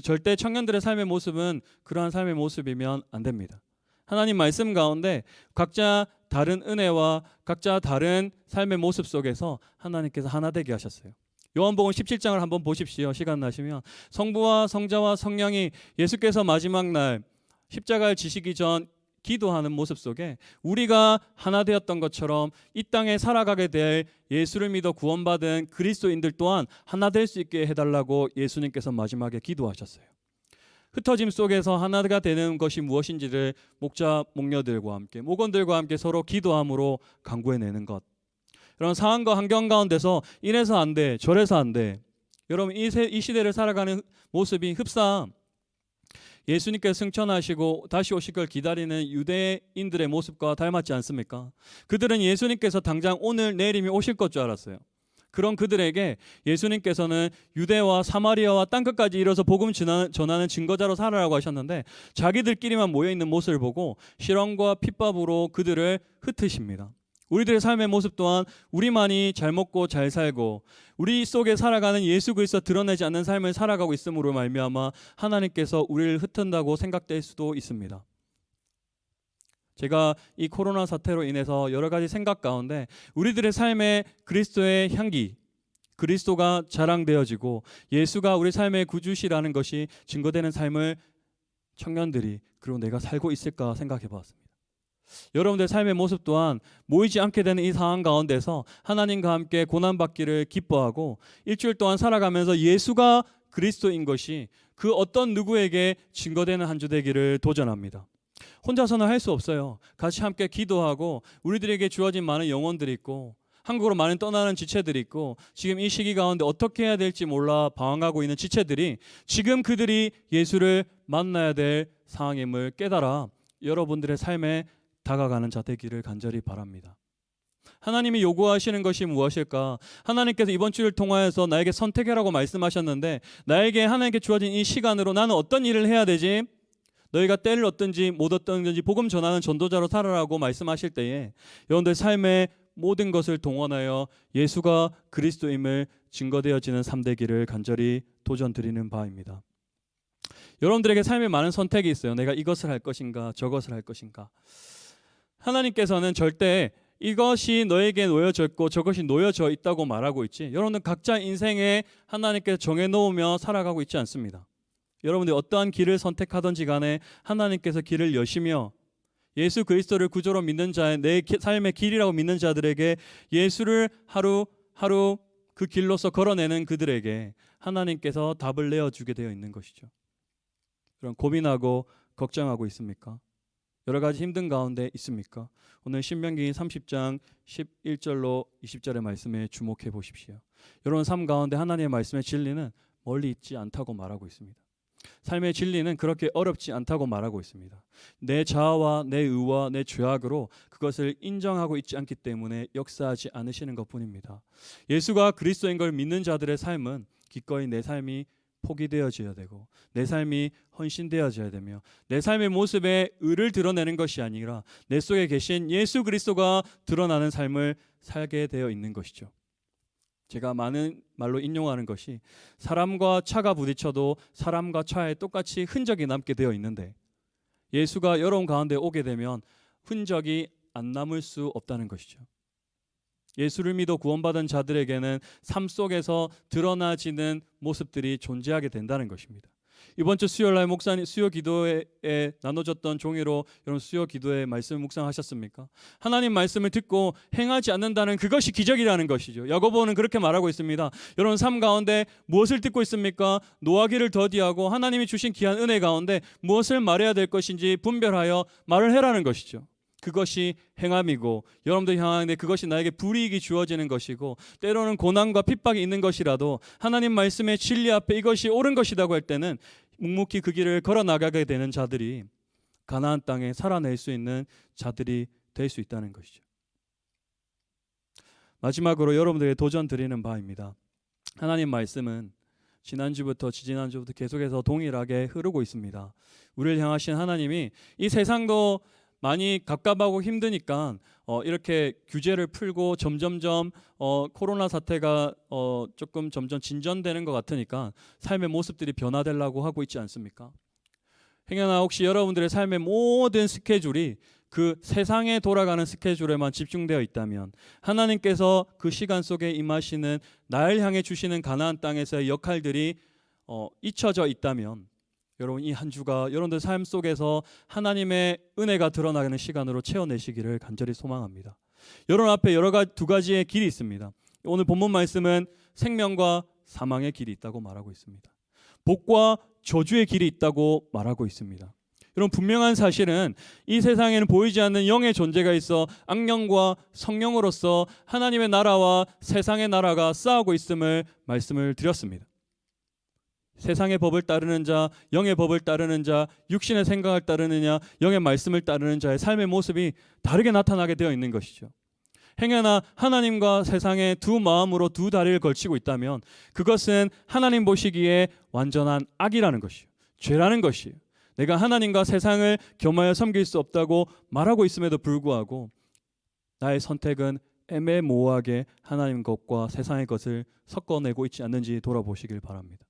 절대 청년들의 삶의 모습은 그러한 삶의 모습이면 안 됩니다. 하나님 말씀 가운데 각자 다른 은혜와 각자 다른 삶의 모습 속에서 하나님께서 하나 되게 하셨어요. 요한복음 17장을 한번 보십시오. 시간 나시면 성부와 성자와 성령이 예수께서 마지막 날 십자가를 지시기 전 기도하는 모습 속에 우리가 하나 되었던 것처럼 이 땅에 살아가게 될 예수를 믿어 구원받은 그리스도인들 또한 하나 될 수 있게 해달라고 예수님께서 마지막에 기도하셨어요. 흩어짐 속에서 하나가 되는 것이 무엇인지를 목자 목녀들과 함께 목원들과 함께 서로 기도함으로 강구해내는 것. 이런 상황과 환경 가운데서 이래서 안 돼, 저래서 안 돼. 여러분 이 시대를 살아가는 모습이 흡사 예수님께서 승천하시고 다시 오실 걸 기다리는 유대인들의 모습과 닮았지 않습니까? 그들은 예수님께서 당장 오늘 내일이면 오실 것 줄 알았어요. 그런 그들에게 예수님께서는 유대와 사마리아와 땅끝까지 이뤄서 복음 전하는 증거자로 살아라고 하셨는데 자기들끼리만 모여있는 모습을 보고 실언과 핍박으로 그들을 흩으십니다. 우리들의 삶의 모습 또한 우리만이 잘 먹고 잘 살고 우리 속에 살아가는 예수 그리스도 드러내지 않는 삶을 살아가고 있음으로 말미암아 하나님께서 우리를 흩은다고 생각될 수도 있습니다. 제가 이 코로나 사태로 인해서 여러 가지 생각 가운데 우리들의 삶에 그리스도의 향기, 그리스도가 자랑되어지고 예수가 우리 삶의 구주시라는 것이 증거되는 삶을 청년들이 그리고 내가 살고 있을까 생각해 보았습니다. 여러분들의 삶의 모습 또한 모이지 않게 되는 이 상황 가운데서 하나님과 함께 고난받기를 기뻐하고 일주일 동안 살아가면서 예수가 그리스도인 것이 그 어떤 누구에게 증거되는 한 주 되기를 도전합니다. 혼자서는 할 수 없어요. 같이 함께 기도하고 우리들에게 주어진 많은 영혼들이 있고 한국으로 많은 떠나는 지체들이 있고 지금 이 시기 가운데 어떻게 해야 될지 몰라 방황하고 있는 지체들이 지금 그들이 예수를 만나야 될 상황임을 깨달아 여러분들의 삶에 다가가는 자 되기를 간절히 바랍니다. 하나님이 요구하시는 것이 무엇일까? 하나님께서 이번 주를 통하여서 나에게 선택해라고 말씀하셨는데 나에게 하나님께 주어진 이 시간으로 나는 어떤 일을 해야 되지? 너희가 때를 얻든지 못 얻든지 복음 전하는 전도자로 살아라고 말씀하실 때에 여러분들 삶의 모든 것을 동원하여 예수가 그리스도임을 증거되어지는 삶 되기를 간절히 도전드리는 바입니다. 여러분들에게 삶에 많은 선택이 있어요. 내가 이것을 할 것인가 저것을 할 것인가. 하나님께서는 절대 이것이 너에게 놓여져 있고 저것이 놓여져 있다고 말하고 있지 여러분들 각자 인생에 하나님께서 정해놓으며 살아가고 있지 않습니다. 여러분들이 어떠한 길을 선택하든지 간에 하나님께서 길을 여시며 예수 그리스도를 구조로 믿는 자의 내 삶의 길이라고 믿는 자들에게 예수를 하루하루 그 길로서 걸어내는 그들에게 하나님께서 답을 내어주게 되어 있는 것이죠. 그럼 고민하고 걱정하고 있습니까? 여러 가지 힘든 가운데 있습니까? 오늘 신명기 30장 11절로 20절의 말씀에 주목해 보십시오. 여러분 삶 가운데 하나님의 말씀의 진리는 멀리 있지 않다고 말하고 있습니다. 삶의 진리는 그렇게 어렵지 않다고 말하고 있습니다. 내 자아와 내 의와 내 죄악으로 그것을 인정하고 있지 않기 때문에 역사하지 않으시는 것뿐입니다. 예수가 그리스도인 걸 믿는 자들의 삶은 기꺼이 내 삶이 포기되어져야 되고 내 삶이 헌신되어져야 되며 내 삶의 모습에 의를 드러내는 것이 아니라 내 속에 계신 예수 그리스도가 드러나는 삶을 살게 되어 있는 것이죠. 제가 많은 말로 인용하는 것이 사람과 차가 부딪혀도 사람과 차에 똑같이 흔적이 남게 되어 있는데 예수가 여러분 가운데 오게 되면 흔적이 안 남을 수 없다는 것이죠. 예수를 믿어 구원받은 자들에게는 삶 속에서 드러나지는 모습들이 존재하게 된다는 것입니다. 이번 주 수요일날 목사님 수요 기도에 나눠졌던 종이로 여러분 수요 기도에 말씀을 묵상하셨습니까? 하나님 말씀을 듣고 행하지 않는다는 그것이 기적이라는 것이죠. 야고보는 그렇게 말하고 있습니다. 여러분 삶 가운데 무엇을 듣고 있습니까? 노하기를 더디하고 하나님이 주신 귀한 은혜 가운데 무엇을 말해야 될 것인지 분별하여 말을 해라는 것이죠. 그것이 행함이고 여러분들 향하는데 그것이 나에게 불이익이 주어지는 것이고 때로는 고난과 핍박이 있는 것이라도 하나님 말씀의 진리 앞에 이것이 옳은 것이라고 할 때는 묵묵히 그 길을 걸어 나가게 되는 자들이 가나안 땅에 살아낼 수 있는 자들이 될 수 있다는 것이죠. 마지막으로 여러분들에게 도전 드리는 바입니다. 하나님 말씀은 지난주부터 지지난주부터 계속해서 동일하게 흐르고 있습니다. 우리를 향하신 하나님이 이 세상도 많이 갑갑하고 힘드니까 이렇게 규제를 풀고 점점점 코로나 사태가 조금 점점 진전되는 것 같으니까 삶의 모습들이 변화되려고 하고 있지 않습니까? 행여나 혹시 여러분들의 삶의 모든 스케줄이 그 세상에 돌아가는 스케줄에만 집중되어 있다면 하나님께서 그 시간 속에 임하시는 나를 향해 주시는 가나안 땅에서의 역할들이 잊혀져 있다면 여러분 이 한 주가 여러분들 삶 속에서 하나님의 은혜가 드러나는 시간으로 채워내시기를 간절히 소망합니다. 여러분 앞에 두 가지의 길이 있습니다. 오늘 본문 말씀은 생명과 사망의 길이 있다고 말하고 있습니다. 복과 저주의 길이 있다고 말하고 있습니다. 여러분, 분명한 사실은 이 세상에는 보이지 않는 영의 존재가 있어 악령과 성령으로서 하나님의 나라와 세상의 나라가 싸우고 있음을 말씀을 드렸습니다. 세상의 법을 따르는 자, 영의 법을 따르는 자, 육신의 생각을 따르느냐, 영의 말씀을 따르는 자의 삶의 모습이 다르게 나타나게 되어 있는 것이죠. 행여나 하나님과 세상의 두 마음으로 두 다리를 걸치고 있다면 그것은 하나님 보시기에 완전한 악이라는 것이요, 죄라는 것이에요. 내가 하나님과 세상을 겸하여 섬길 수 없다고 말하고 있음에도 불구하고 나의 선택은 애매모호하게 하나님 것과 세상의 것을 섞어내고 있지 않는지 돌아보시길 바랍니다.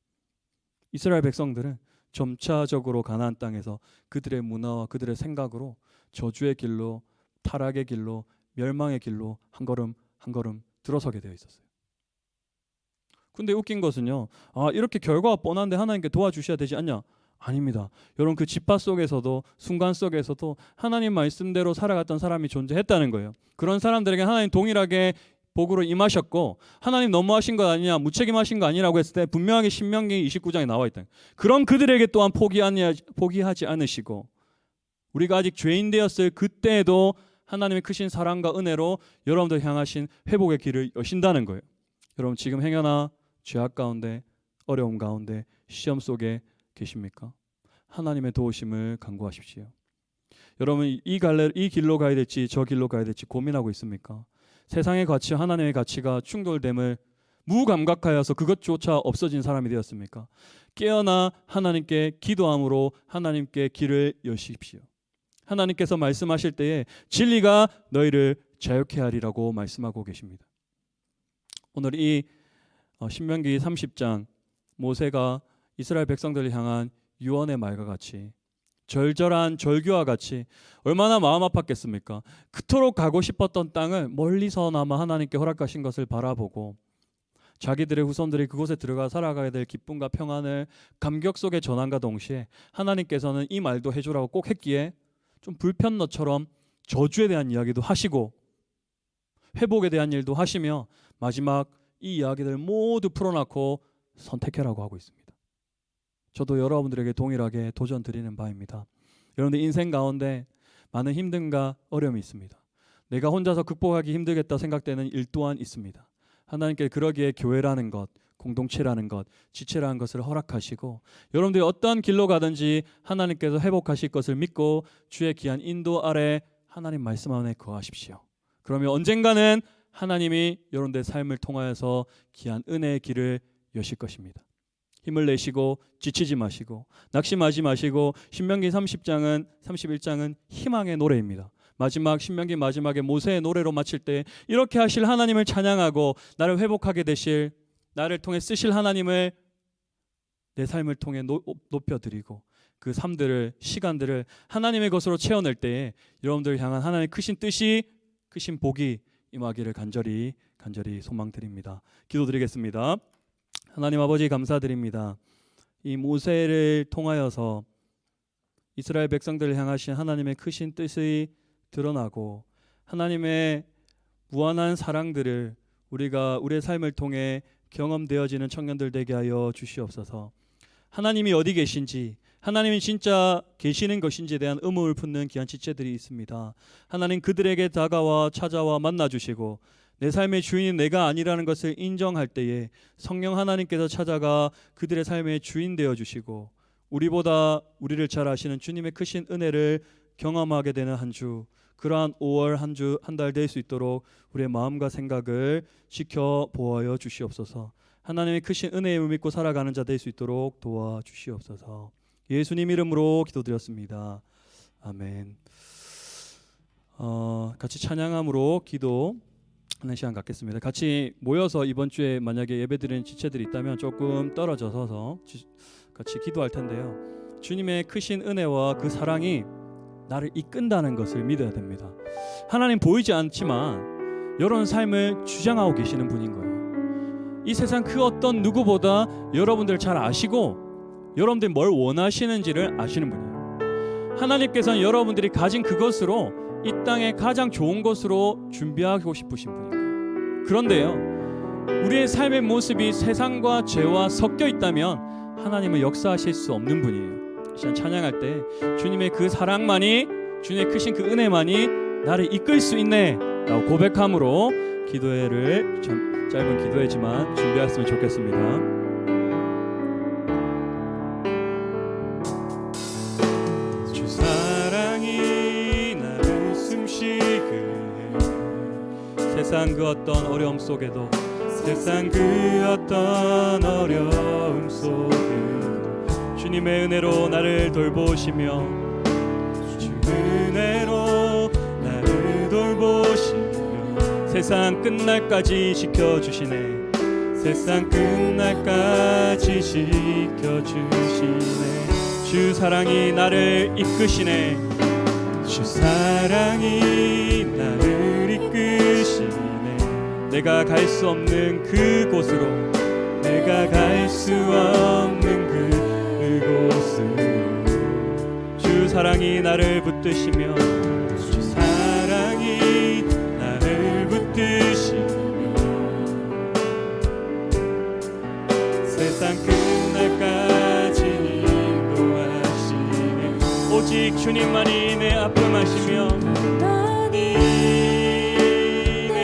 이스라엘 백성들은 점차적으로 가나안 땅에서 그들의 문화와 그들의 생각으로 저주의 길로, 타락의 길로, 멸망의 길로 한 걸음 한 걸음 들어서게 되어 있었어요. 근데 웃긴 것은요, 이렇게 결과가 뻔한데 하나님께 도와주셔야 되지 않냐? 아닙니다. 여러분, 그 지파 속에서도, 순간 속에서도 하나님 말씀대로 살아갔던 사람이 존재했다는 거예요. 그런 사람들에게 하나님 동일하게 복으로 임하셨고, 하나님 너무하신 것 아니냐, 무책임하신 거 아니라고 했을 때 분명하게 신명기 29장에 나와 있다. 그런 그들에게 또한 포기하지 않으시고, 우리가 아직 죄인 되었을 그때에도 하나님의 크신 사랑과 은혜로 여러분들 향하신 회복의 길을 여신다는 거예요. 여러분, 지금 행여나 죄악 가운데, 어려움 가운데, 시험 속에 계십니까? 하나님의 도우심을 간구하십시오. 여러분, 이 길로 가야 될지 저 길로 가야 될지 고민하고 있습니까? 세상의 가치와 하나님의 가치가 충돌됨을 무감각하여서 그것조차 없어진 사람이 되었습니까? 깨어나 하나님께 기도함으로 하나님께 길을 여십시오. 하나님께서 말씀하실 때에 진리가 너희를 자유케 하리라고 말씀하고 계십니다. 오늘 이 신명기 30장, 모세가 이스라엘 백성들을 향한 유언의 말과 같이, 절절한 절규와 같이 얼마나 마음 아팠겠습니까? 그토록 가고 싶었던 땅을 멀리서나마 하나님께 허락하신 것을 바라보고 자기들의 후손들이 그곳에 들어가 살아가야 될 기쁨과 평안을 감격 속에 전함과 동시에 하나님께서는 이 말도 해주라고 꼭 했기에 좀 불편너처럼 저주에 대한 이야기도 하시고 회복에 대한 일도 하시며 마지막 이 이야기들 모두 풀어놓고 선택해라고 하고 있습니다. 저도 여러분들에게 동일하게 도전 드리는 바입니다. 여러분들 인생 가운데 많은 힘듦과 어려움이 있습니다. 내가 혼자서 극복하기 힘들겠다 생각되는 일 또한 있습니다. 하나님께 그러기에 교회라는 것, 공동체라는 것, 지체라는 것을 허락하시고 여러분들이 어떠한 길로 가든지 하나님께서 회복하실 것을 믿고 주의 귀한 인도 아래 하나님 말씀 안에 거하십시오. 그러면 언젠가는 하나님이 여러분들의 삶을 통하여서 귀한 은혜의 길을 여실 것입니다. 힘을 내시고 지치지 마시고 낙심하지 마시고 신명기 31장은 희망의 노래입니다. 마지막 신명기 마지막에 모세의 노래로 마칠 때 이렇게 하실 하나님을 찬양하고 나를 회복하게 되실, 나를 통해 쓰실 하나님을 내 삶을 통해 높여드리고 그 삶들을, 시간들을 하나님의 것으로 채워낼 때에 여러분들 향한 하나님의 크신 뜻이, 크신 복이 임하기를 간절히 소망드립니다. 기도드리겠습니다. 하나님 아버지, 감사드립니다. 이 모세를 통하여서 이스라엘 백성들을 향하신 하나님의 크신 뜻이 드러나고 하나님의 무한한 사랑들을 우리가 우리의 삶을 통해 경험되어지는 청년들 되게 하여 주시옵소서. 하나님이 어디 계신지, 하나님이 진짜 계시는 것인지에 대한 의문을 품는 귀한 지체들이 있습니다. 하나님, 그들에게 다가와 찾아와 만나주시고 내 삶의 주인이 내가 아니라는 것을 인정할 때에 성령 하나님께서 찾아가 그들의 삶의 주인 되어주시고 우리보다 우리를 잘 아시는 주님의 크신 은혜를 경험하게 되는 한 주, 그러한 5월 한 달 될 수 있도록 우리의 마음과 생각을 지켜보아여 주시옵소서. 하나님의 크신 은혜를 믿고 살아가는 자 될 수 있도록 도와주시옵소서. 예수님 이름으로 기도드렸습니다. 아멘. 같이 찬양함으로 기도하는 시간 갖겠습니다. 같이 모여서 이번 주에 만약에 예배드리는 지체들이 있다면 조금 떨어져서 같이 기도할 텐데요. 주님의 크신 은혜와 그 사랑이 나를 이끈다는 것을 믿어야 됩니다. 하나님 보이지 않지만 여러분 삶을 주장하고 계시는 분인 거예요. 이 세상 그 어떤 누구보다 여러분들 잘 아시고 여러분들이 뭘 원하시는지를 아시는 분이에요. 하나님께서는 여러분들이 가진 그것으로 이 땅에 가장 좋은 것으로 준비하고 싶으신 분이에요. 그런데요, 우리의 삶의 모습이 세상과 죄와 섞여 있다면 하나님은 역사하실 수 없는 분이에요. 이 시간 찬양할 때 주님의 그 사랑만이, 주님의 크신 그 은혜만이 나를 이끌 수 있네 라고 고백함으로 기도회를 짧은 기도회지만 준비했으면 좋겠습니다. 주 사랑이 나를 숨쉬게 해. 세상 그 어떤 어려움 속에도, 세상 그 어떤 어려움 속에도 주님의 은혜로 나를 돌보시며, 주 은혜로 나를 돌보시며 세상 끝날까지 지켜주시네. 세상 끝날까지 지켜주시네. 주 사랑이 나를 이끄시네. 주 사랑이 나를 이끄시네. 내가 갈 수 없는 그곳으로, 내가 갈 수 없는 그곳으로 주 사랑이 나를 붙드시며, 주 사랑이 나를 붙드시며 세상 끝날까지 인도하시네. 오직 주님만이 내 아픔 아시며, 내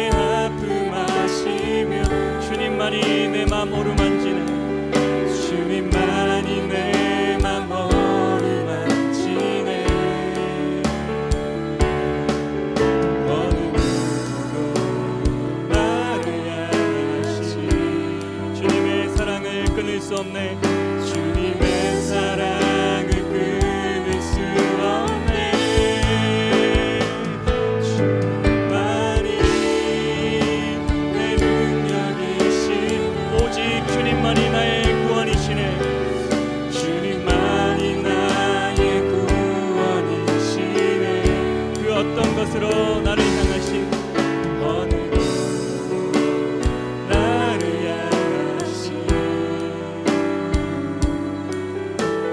아픔 아시며 주님만이 내 맘 어루만지네. 주님만이 내 맘 어루만지네. 어느 누구도 나를 향하시니 주님의 사랑을 끊을 수 없네. 주님의 사랑을 끊을 수 없네. 주님만이 내 능력이신, 오직 주님만이 나의 구원이시네. 주님만이 나의 구원이시네. 그 어떤 것으로 나를 향하신, 어느 누구도 나를 향하신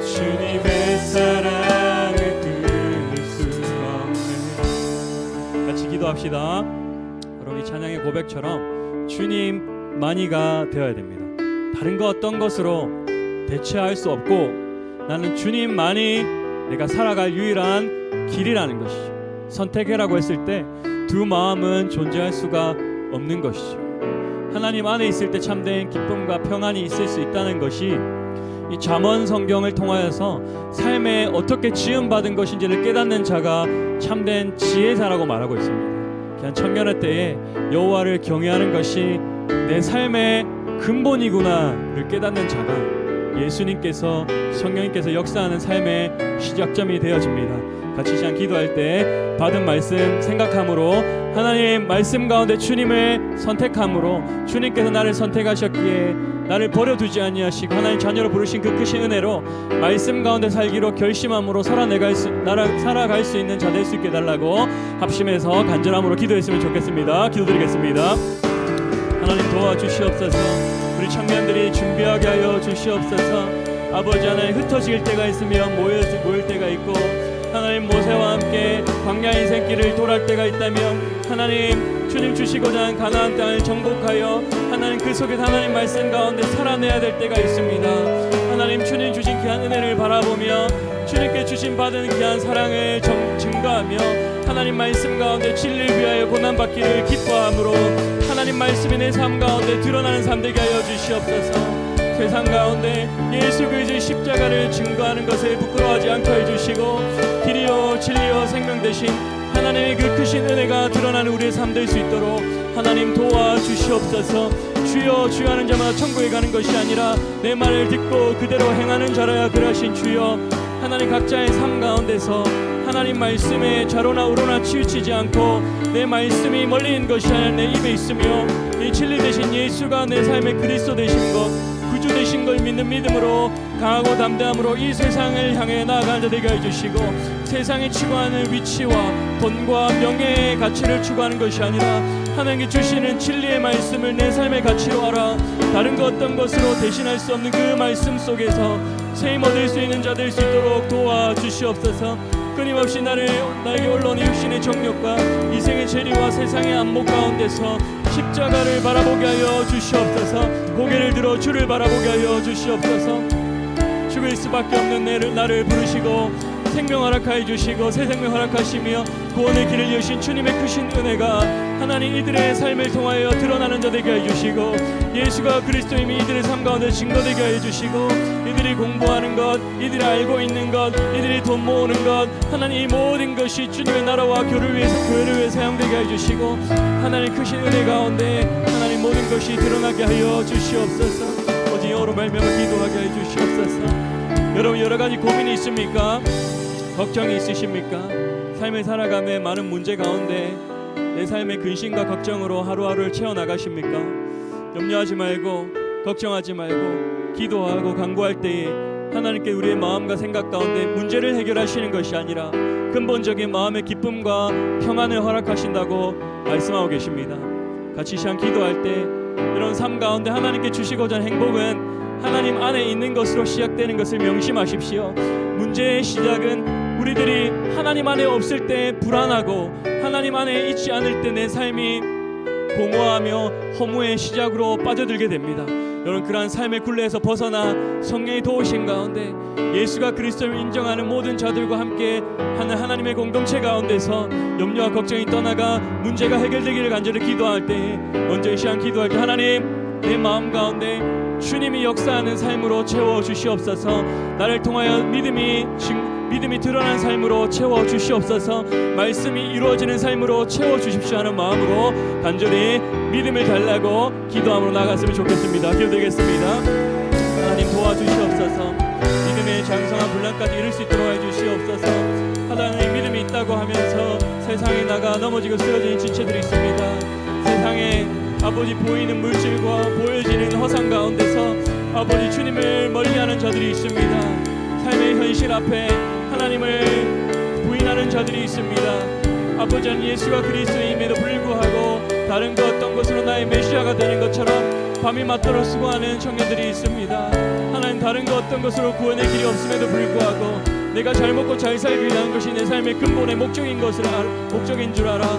주님의 사랑을 끊을 수 없네. 같이 기도합시다. 여러분, 이 찬양의 고백처럼 주님만이가 되어야 됩니다. 다른 거 어떤 것으로 대체할 수 없고, 나는 주님만이 내가 살아갈 유일한 길이라는 것이죠. 선택해라고 했을 때 두 마음은 존재할 수가 없는 것이죠. 하나님 안에 있을 때 참된 기쁨과 평안이 있을 수 있다는 것이 이 잠언 성경을 통하여서 삶에 어떻게 지음받은 것인지를 깨닫는 자가 참된 지혜자라고 말하고 있습니다. 그냥 청년의 때에 여호와를 경외하는 것이 내 삶의 근본이구나를 깨닫는 자가 예수님께서, 성령님께서 역사하는 삶의 시작점이 되어집니다. 같이 시간 기도할 때 받은 말씀 생각함으로, 하나님 말씀 가운데 주님을 선택함으로, 주님께서 나를 선택하셨기에 나를 버려두지 아니하시고 하나님 자녀로 부르신 그 크신 은혜로 말씀 가운데 살기로 결심함으로 살아갈 수 있는 자 될 수 있게 해달라고 합심해서 간절함으로 기도했으면 좋겠습니다. 기도드리겠습니다. 하나님 도와주시옵소서. 우리 청년들이 준비하게 하여 주시옵소서. 아버지 하나님, 흩어질 때가 있으며 모일 때가 있고, 하나님 모세와 함께 광야 인생길을 돌아갈 때가 있다면, 하나님 주님 주시고자 한 가나안 땅을 정복하여 하나님 그 속에 하나님 말씀 가운데 살아내야 될 때가 있습니다. 하나님 주님 주신 귀한 은혜를 바라보며 주님께 주신 받은 귀한 사랑을 증거하며 하나님 말씀 가운데 진리를 위하여 고난받기를 기뻐함으로 하나님 말씀이 내 삶 가운데 드러나는 삶 되게 하여 주시옵소서. 세상 가운데 예수 그리스도의 십자가를 증거하는 것에 부끄러워하지 않게 해주시고, 길이요 진리요 생명 되신 하나님의 그 크신 은혜가 드러나는 우리의 삶 될 수 있도록 하나님 도와주시옵소서. 주여, 주여 하는 자마다 천국에 가는 것이 아니라 내 말을 듣고 그대로 행하는 자라야 그러신 주여, 하나님 각자의 삶 가운데서 하나님 말씀에 좌로나 우로나 치우치지 않고 내 말씀이 멀리 있는 것이 아니라 내 입에 있으며 이 진리 되신 예수가 내 삶의 그리스도 되신 것, 구주 되신 걸 믿는 믿음으로 강하고 담대함으로 이 세상을 향해 나아가는 자 되게 해주시고, 세상이 추구하는 위치와 돈과 명예의 가치를 추구하는 것이 아니라 하나님께 주시는 진리의 말씀을 내 삶의 가치로 알아 다른 것 어떤 것으로 대신할 수 없는 그 말씀 속에서 세임 얻을 수 있는 자 될 수 있도록 도와주시옵소서. 끊임없이 나에게 올라오는 육신의 정욕과 이생의 재리와 세상의 안목 가운데서 십자가를 바라보게 하여 주시옵소서. 고개를 들어 주를 바라보게 하여 주시옵소서. 죽을 수밖에 없는 나를 부르시고 생명 허락하여 주시고 새 생명 허락하시며 구원의 길을 여신 주님의 크신 은혜가 하나님 이들의 삶을 통하여 드러나는 자 되게 하여 주시고 예수가 그리스도임이 이들의 삶 가운데 증거되게 하여 주시고 이들이 공부하는 것, 이들이 알고 있는 것, 이들이 돈 모으는 것, 하나님 이 모든 것이 주님의 나라와 교회를 위해서 사용되게 하여 주시고 하나님 크신 은혜 가운데 하나님 모든 것이 드러나게 하여 주시옵소서. 오직 영어로 말미암아 기도하게 하여 주시옵소서. 여러분 여러 가지 고민이 있습니까? 걱정이 있으십니까? 삶을 살아가며 많은 문제 가운데 내 삶의 근심과 걱정으로 하루하루를 채워나가십니까? 염려하지 말고 걱정하지 말고 기도하고 간구할 때에 하나님께 우리의 마음과 생각 가운데 문제를 해결하시는 것이 아니라 근본적인 마음의 기쁨과 평안을 허락하신다고 말씀하고 계십니다. 같이 시간 기도할 때 이런 삶 가운데 하나님께 주시고자 하는 행복은 하나님 안에 있는 것으로 시작되는 것을 명심하십시오. 문제의 시작은 우리들이 하나님 안에 없을 때 불안하고 하나님 안에 있지 않을 때 내 삶이 공허하며 허무의 시작으로 빠져들게 됩니다. 여러분 그러한 삶의 굴레에서 벗어나 성령의 도우심 가운데 예수가 그리스도를 인정하는 모든 자들과 함께 하는 하나님의 공동체 가운데서 염려와 걱정이 떠나가 문제가 해결되기를 간절히 기도할 때 먼저 이 시간 기도할 때 하나님 내 마음 가운데 주님이 역사하는 삶으로 채워주시옵소서. 나를 통하여 믿음이 드러난 삶으로 채워주시옵소서. 말씀이 이루어지는 삶으로 채워주십시오 하는 마음으로 간절히 믿음을 달라고 기도함으로 나갔으면 좋겠습니다. 기도드리겠습니다. 하나님 도와주시옵소서. 믿음의 장성한 분량까지 이룰 수 있도록 해주시옵소서. 하나님 믿음이 있다고 하면서 세상에 나가 넘어지고 쓰러지는 지체들이 있습니다. 세상에 아버지 보이는 물질과 보여지는 허상 가운데서 아버지 주님을 멀리하는 자들이 있습니다. 삶의 현실 앞에 하나님을 부인하는 자들이 있습니다. 아버지 한 예수가 그리스도임에도 불구하고 다른 것 어떤 것으로 나의 메시아가 되는 것처럼 밤이 맞도록 수고하는 청년들이 있습니다. 하나님 다른 것 어떤 것으로 구원의 길이 없음에도 불구하고 내가 잘 먹고 잘 살기 위한 것이 내 삶의 근본의 목적인 줄 알아.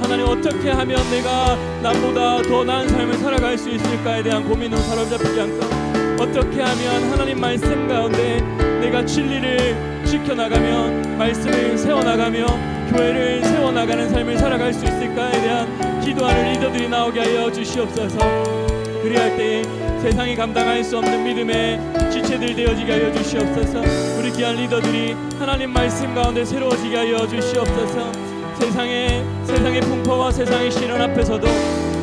하나님 어떻게 하면 내가 남보다 더 나은 삶을 살아갈 수 있을까에 대한 고민으로 사로잡히지 않고 어떻게 하면 하나님 말씀 가운데 내가 진리를 지켜나가며 말씀을 세워나가며 교회를 세워나가는 삶을 살아갈 수 있을까에 대한 기도하는 리더들이 나오게 하여 주시옵소서. 그리할 때에 세상이 감당할 수 없는 믿음의 지체들 되어지게 하여 주시옵소서. 우리 귀한 리더들이 하나님 말씀 가운데 새로워지게 하여 주시옵소서. 세상의 풍파와 세상의 시련 앞에서도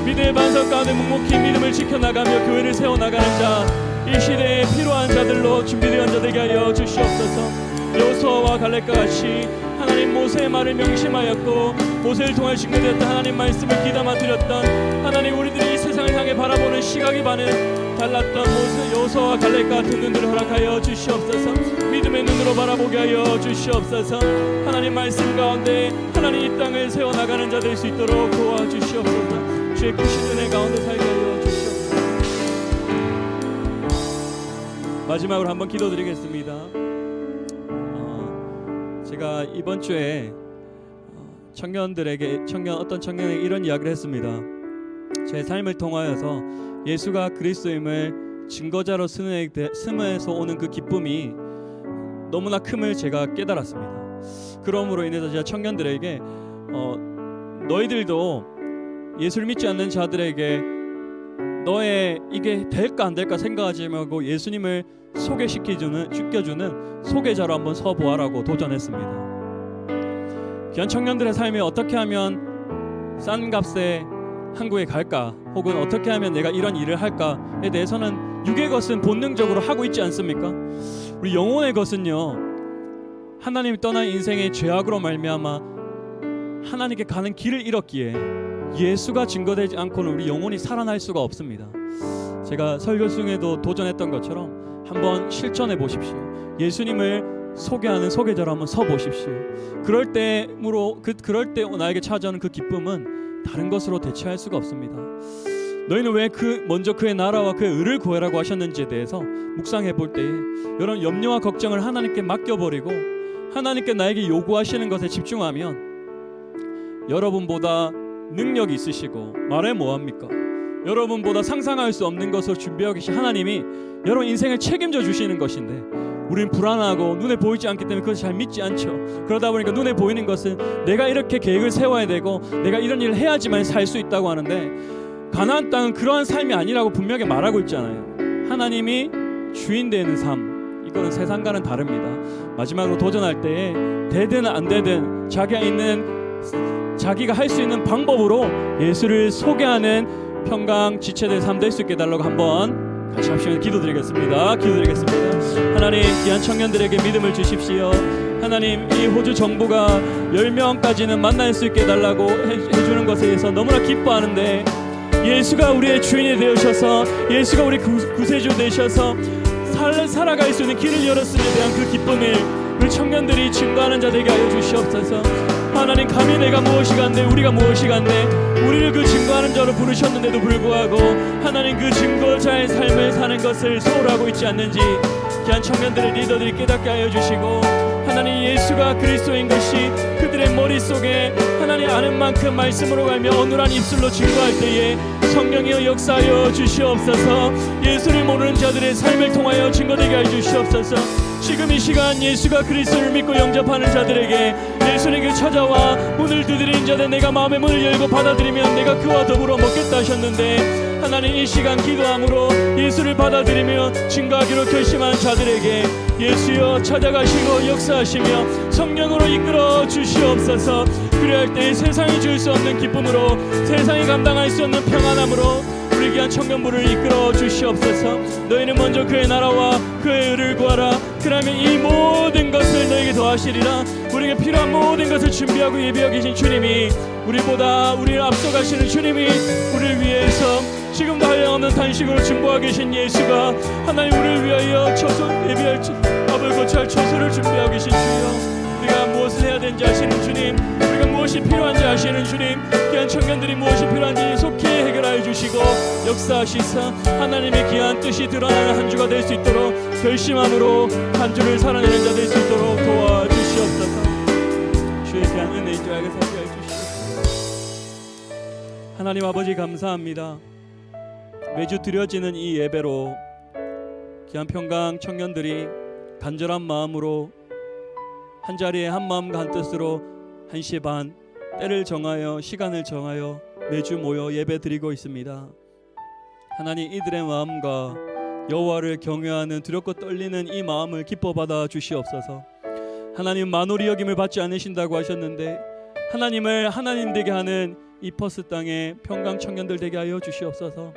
믿음의 반석 가운데 묵묵히 믿음을 지켜나가며 교회를 세워나가는 자, 이 시대에 필요한 자들로 준비되어 자 되게 하여 주시옵소서. 여호수아와 갈렙과 같이 하나님 모세의 말을 명심하였고 모세를 통해 증거되었던 하나님 말씀을 귀담아 드렸던 하나님 우리들이 이 세상을 향해 바라보는 시각이 반은 달랐던 모세 여호수아와 갈렙과 같은 눈들을 허락하여 주시옵소서. 믿음의 눈으로 바라보게 하여 주시옵소서. 하나님 말씀 가운데 하나님 이 땅을 세워나가는 자 될 수 있도록 도와주시옵소서. 주의 크신 은혜 가운데 살게 하여 주시옵소서. 마지막으로 한번 기도드리겠습니다. 제가 이번 주에 어떤 청년에게 이런 이야기를 했습니다. 제 삶을 통하여서 예수가 그리스도임을 증거자로 쓰면서 오는 그 기쁨이 너무나 큼을 제가 깨달았습니다. 그러므로 인해서 제가 청년들에게 너희들도 예수를 믿지 않는 자들에게 너의 이게 될까 안 될까 생각하지 말고 예수님을 소개시켜주는 소개자로 한번 서보아라고 도전했습니다. 귀한 청년들의 삶에 어떻게 하면 싼 값에 한국에 갈까, 혹은 어떻게 하면 내가 이런 일을 할까에 대해서는 육의 것은 본능적으로 하고 있지 않습니까? 우리 영혼의 것은요, 하나님이 떠난 인생의 죄악으로 말미암아 하나님께 가는 길을 잃었기에 예수가 증거되지 않고는 우리 영혼이 살아날 수가 없습니다. 제가 설교 중에도 도전했던 것처럼 한번 실천해 보십시오. 예수님을 소개하는 소개자로 한번 서 보십시오. 그럴 때 나에게 찾아오는 그 기쁨은 다른 것으로 대체할 수가 없습니다. 너희는 왜 먼저 그의 나라와 그의 의를 구하라고 하셨는지에 대해서 묵상해 볼 때에 여러분 염려와 걱정을 하나님께 맡겨버리고 하나님께 나에게 요구하시는 것에 집중하면 여러분보다 능력이 있으시고 말해 뭐합니까? 여러분보다 상상할 수 없는 것을 준비하고 계신 하나님이 여러분 인생을 책임져 주시는 것인데 우리는 불안하고 눈에 보이지 않기 때문에 그것을 잘 믿지 않죠. 그러다 보니까 눈에 보이는 것은 내가 이렇게 계획을 세워야 되고 내가 이런 일을 해야지만 살 수 있다고 하는데, 가나안 땅은 그러한 삶이 아니라고 분명히 말하고 있잖아요. 하나님이 주인 되는 삶, 이거는 세상과는 다릅니다. 마지막으로 도전할 때에 되든 안 되든 자기가 할 수 있는 방법으로 예수를 소개하는 평강 지체된 삶 될 수 있게 해달라고 한번 같이 합심해서 기도드리겠습니다. 하나님, 귀한 청년들에게 믿음을 주십시오. 하나님, 이 호주 정부가 10명까지는 만날 수 있게 해달라고 해주는 것에 대해서 너무나 기뻐하는데, 예수가 우리의 주인이 되셔서, 예수가 우리 구세주 되셔서 살아갈 수 있는 길을 열었음에 대한 그 기쁨을 우리 청년들이 증거하는 자 되게 하여 주시옵소서. 하나님, 감히 내가 무엇이 간데 우리가 무엇이 간데 우리를 그 증거하는 자로 부르셨는데도 불구하고 하나님 그 증거자의 삶을 사는 것을 소홀하고 있지 않는지 귀한 청년들의 리더들이 깨닫게 하여 주시고, 하나님 예수가 그리스도인 것이 그들의 머릿속에 하나님 아는 만큼 말씀으로 갈며 어눌한 입술로 증거할 때에 성령이여 역사하여 주시옵소서. 예수를 모르는 자들의 삶을 통하여 증거되게 하여 주시옵소서. 지금 이 시간 예수가 그리스도를 믿고 영접하는 자들에게 예수님께 찾아와 문을 두드리는 자들, 내가 마음의 문을 열고 받아들이면 내가 그와 더불어 먹겠다 하셨는데, 하나님 이 시간 기도함으로 예수를 받아들이며 증거하기로 결심한 자들에게 예수여 찾아가시고 역사하시며 성령으로 이끌어 주시옵소서. 그리할 때 세상이 줄 수 없는 기쁨으로, 세상이 감당할 수 없는 평안함으로 우리 귀한 청년부를 이끌어 주시옵소서. 너희는 먼저 그의 나라와 그의 의를 구하라. 그러면 이 모든 것을 너에게 더하시리라. 우리에게 필요한 모든 것을 준비하고 예비하고 계신 주님이, 우리를 앞서가시는 주님이 우리를 위해서 지금도 한량없는 단식으로 증거하고 계신 예수가 하나님 우리를 위하여 예비할 밥을 거치할 처소를 준비하고 계신 주여, 우리가 무엇을 해야 되는지 아시는 주님, 우리가 무엇이 필요한지 아시는 주님, 귀한 청년들이 무엇이 필요한지 속히 해결하여 주시고 역사하시사 하나님의 귀한 뜻이 드러나는 한 주가 될 수 있도록 결심함으로 한 주를 살아내는 자 될 수 있도록 도와주시옵소서. 주의 귀한 은혜인 줄 알게 살게 해 주시옵소서. 하나님 아버지 감사합니다. 매주 드려지는 이 예배로 귀한 평강 청년들이 간절한 마음으로 한 자리에 한 마음과 한 뜻으로 1시 반 때를 정하여 시간을 정하여 매주 모여 예배 드리고 있습니다. 하나님 이들의 마음과 여호와를 경외하는 두렵고 떨리는 이 마음을 기뻐 받아 주시옵소서. 하나님 만홀히 여김을 받지 않으신다고 하셨는데, 하나님을 하나님 되게 하는 이 퍼스 땅의 평강 청년들 되게 하여 주시옵소서.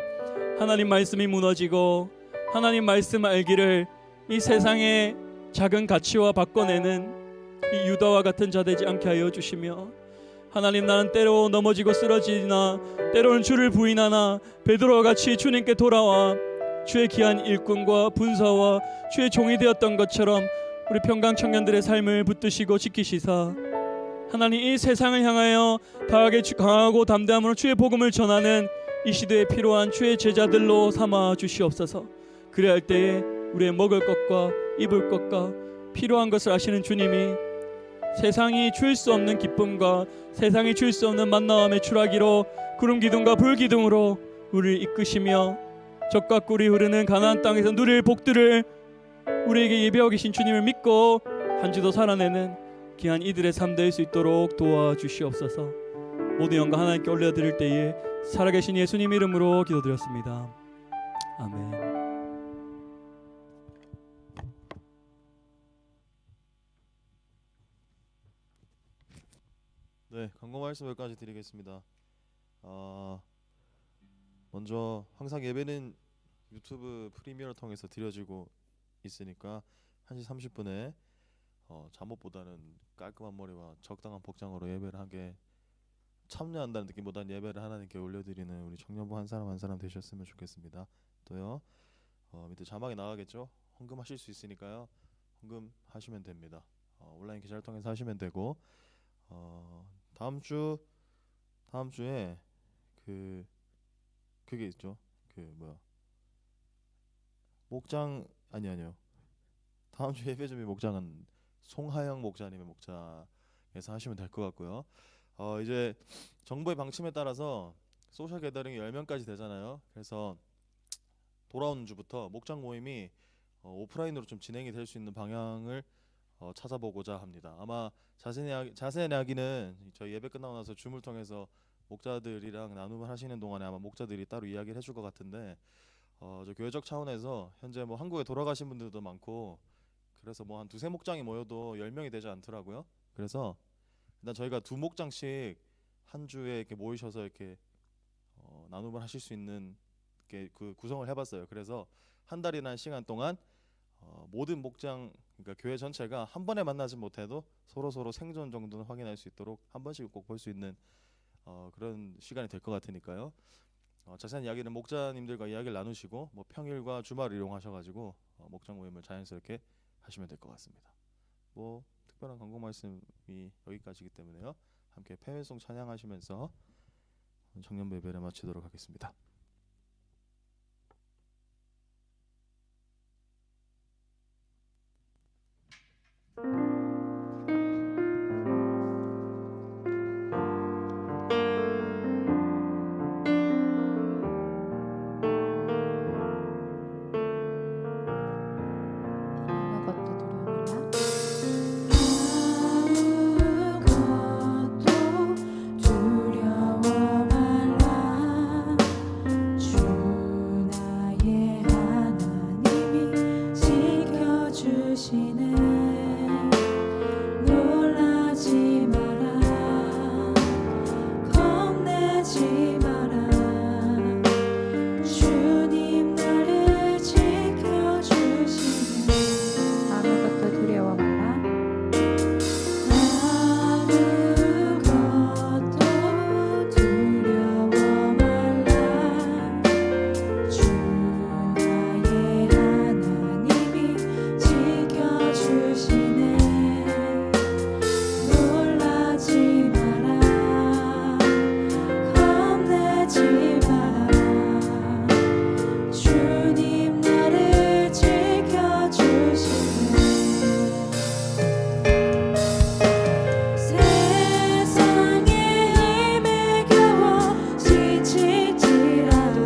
하나님 말씀이 무너지고 하나님 말씀 알기를 이 세상의 작은 가치와 바꿔내는 이 유다와 같은 자 되지 않게 하여 주시며, 하나님 나는 때로 넘어지고 쓰러지나 때로는 주를 부인하나 베드로와 같이 주님께 돌아와 주의 귀한 일꾼과 분사와 주의 종이 되었던 것처럼 우리 평강 청년들의 삶을 붙드시고 지키시사, 하나님 이 세상을 향하여 다하게 강하고 담대함으로 주의 복음을 전하는 이 시대에 필요한 주의 제자들로 삼아 주시옵소서. 그래야 할 때에 우리의 먹을 것과 입을 것과 필요한 것을 아시는 주님이 세상이 줄 수 없는 기쁨과 세상이 줄 수 없는 만나와 매출하기로 구름 기둥과 불 기둥으로 우리를 이끄시며 적과 꿀이 흐르는 가나안 땅에서 누릴 복들을 우리에게 예비하고 계신 주님을 믿고 한 주도 살아내는 귀한 이들의 삶 될 수 있도록 도와주시옵소서. 모든 영광 하나님께 올려드릴 때에 살아계신 예수님 이름으로 기도드렸습니다. 아멘. 네, 광고 말씀 여기까지 드리겠습니다. 먼저 항상 예배는 유튜브 프리미어를 통해서 드려지고 있으니까 1시 30분에 잠옷보다는 깔끔한 머리와 적당한 복장으로 예배를 하게 참여한다는 느낌보다는 예배를 하나님께 올려드리는 우리 청년부 한 사람 한 사람 되셨으면 좋겠습니다. 또요 밑에 자막에 나가겠죠? 헌금하실 수 있으니까요 헌금하시면 됩니다. 온라인 계좌를 통해서 하시면 되고 다음 주에 그게 있죠. 아니요. 다음 주 예배 준비 목장은 송하영 목자님의 목장에서 하시면 될 것 같고요. 이제 정부의 방침에 따라서 소셜 게더링이 10명까지 되잖아요. 그래서 돌아오는 주부터 목장 모임이 오프라인으로 좀 진행이 될 수 있는 방향을 찾아보고자 합니다. 아마 자세한 이야기는 저희 예배 끝나고 나서 줌을 통해서 목자들이랑 나눔을 하시는 동안에 아마 목자들이 따로 이야기를 해줄 것 같은데, 저 교회적 차원에서 현재 뭐 한국에 돌아가신 분들도 많고 그래서 뭐 한 두세 목장이 모여도 10명이 되지 않더라고요. 그래서 일단 저희가 두 목장씩 한 주에 이렇게 모이셔서 이렇게 나눔을 하실 수 있는 그 구성을 해봤어요. 그래서 한 달이라는 시간 동안 모든 목장, 그러니까 교회 전체가 한 번에 만나지 못해도 서로 생존 정도는 확인할 수 있도록 한 번씩 꼭 볼 수 있는 그런 시간이 될 것 같으니까요. 자세한 이야기는 목자님들과 이야기를 나누시고 뭐 평일과 주말을 이용하셔가지고 목장 모임을 자연스럽게 하시면 될 것 같습니다. 뭐 특별한 광고 말씀이 여기까지이기 때문에요. 함께 패회송 찬양하시면서 청년부 예배를 마치도록 하겠습니다. 아무것도 두려워 말라. 주 나의 하나님이 지켜주시네. 놀라지 마라. 겁내지 마라. 주님 나를 지켜주시네. 아무것도 두려워 말라. 아무것도 두려워 말라. 주 나의 하나님이 지켜주시네. 놀라지 마라. 겁내지 마라. 주님 나를 지켜주시네. 세상의 힘에 겨워 지칠지라도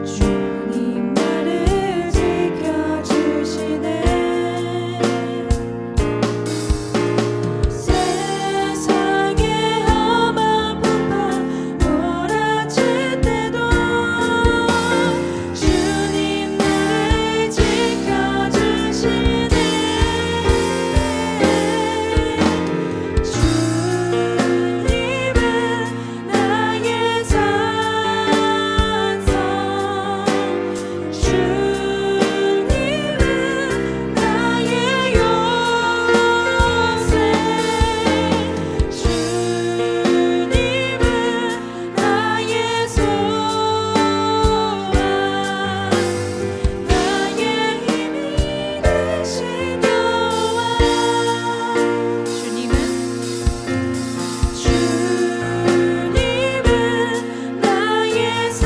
주님 나를 지켜주시네. 세상의 험한 풍파 몰아칠 때도 주님 나를 지켜주시네. 주님은 나의 산성, 주님은 나의 요새, 주님은 나의 소망, 나의 힘이 되신 여호와. 주님은 나의 산성,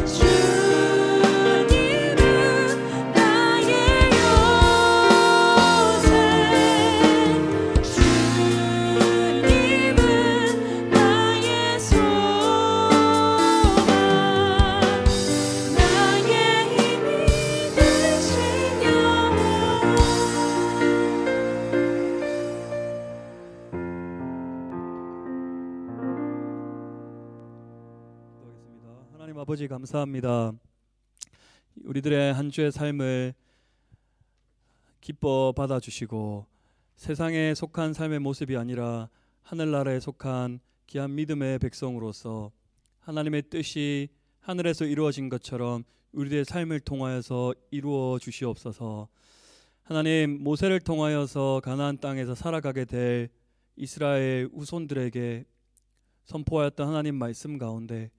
주님은 나의 요새, 주님은 나의 소망, 나의 힘이 되신 여호와. 기도하겠습니다. 하나님 아버지 감사합니다. 우리들의 한 주의 삶을 기뻐 받아주시고 세상에 속한 삶의 모습이 아니라 하늘나라에 속한 귀한 믿음의 백성으로서 하나님의 뜻이 하늘에서 이루어진 것처럼 우리들의 삶을 통하여서 이루어 주시옵소서. 하나님, 모세를 통하여서 가나안 땅에서 살아가게 될 이스라엘 후손들에게 선포하였던 하나님 말씀 가운데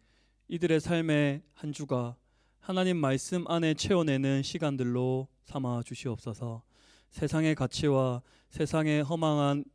이들의 삶의 한 주가 하나님 말씀 안에 채워내는 시간들로 삼아 주시옵소서. 세상의 가치와 세상의 허망한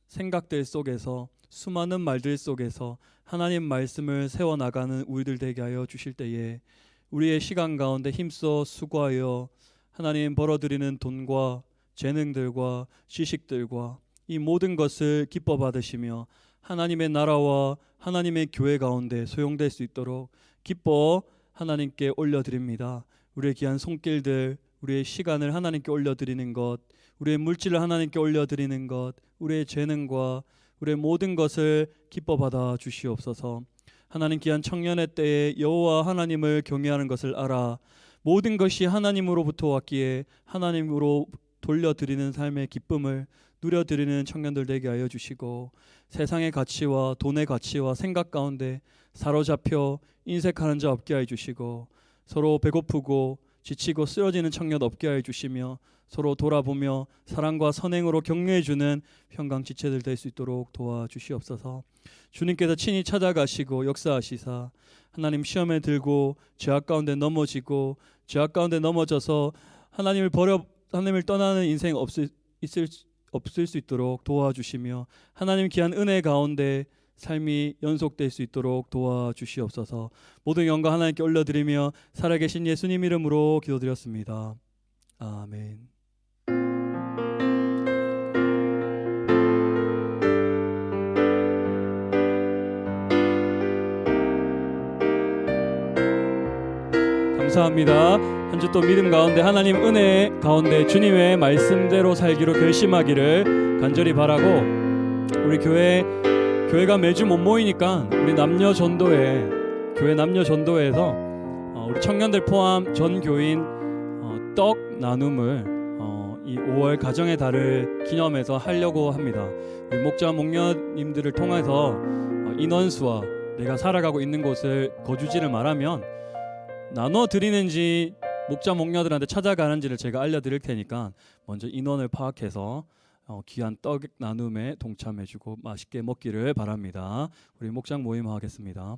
생각들 속에서 수많은 말들 속에서 하나님 말씀을 세워나가는 우리들 되게 하여 주실 때에 우리의 시간 가운데 힘써 수고하여 하나님 벌어들이는 돈과 재능들과 지식들과 이 모든 것을 기뻐 받으시며 하나님의 나라와 하나님의 교회 가운데 소용될 수 있도록 기뻐 하나님께 올려드립니다. 우리의 귀한 손길들, 우리의 시간을 하나님께 올려드리는 것, 우리의 물질을 하나님께 올려드리는 것, 우리의 재능과 우리의 모든 것을 기뻐 받아 주시옵소서. 하나님 귀한 청년의 때에 여호와 하나님을 경외하는 것을 알아 모든 것이 하나님으로부터 왔기에 하나님으로 돌려드리는 삶의 기쁨을 누려드리는 청년들 되게 하여 주시고, 세상의 가치와 돈의 가치와 생각 가운데 사로잡혀 인색하는 자 없게 하여 주시고, 서로 배고프고 지치고 쓰러지는 청년 없게 하여 주시며, 서로 돌아보며 사랑과 선행으로 격려해주는 평강지체들 될 수 있도록 도와주시옵소서. 주님께서 친히 찾아가시고 역사하시사 하나님 시험에 들고 죄악 가운데 넘어지고 죄악 가운데 넘어져서 하나님을 버려 하나님을 떠나는 인생 없을 수 있도록 도와주시며, 하나님 귀한 은혜 가운데 삶이 연속될 수 있도록 도와주시옵소서. 모든 영광 하나님께 올려드리며 살아계신 예수님 이름으로 기도드렸습니다. 아멘. 감사합니다. 한 주 또 믿음 가운데 하나님 은혜 가운데 주님의 말씀대로 살기로 결심하기를 간절히 바라고, 우리 교회가 매주 못 모이니까 우리 남녀 전도회 교회 남녀 전도회에서 우리 청년들 포함 전 교인 떡 나눔을 이 5월 가정의 달을 기념해서 하려고 합니다. 우리 목자 목녀님들을 통해서 인원수와 내가 살아가고 있는 곳을 거주지를 말하면 나눠 드리는지 목자 목녀들한테 찾아가는지를 제가 알려드릴 테니까 먼저 인원을 파악해서 귀한 떡 나눔에 동참해주고 맛있게 먹기를 바랍니다. 우리 목장 모임 하겠습니다.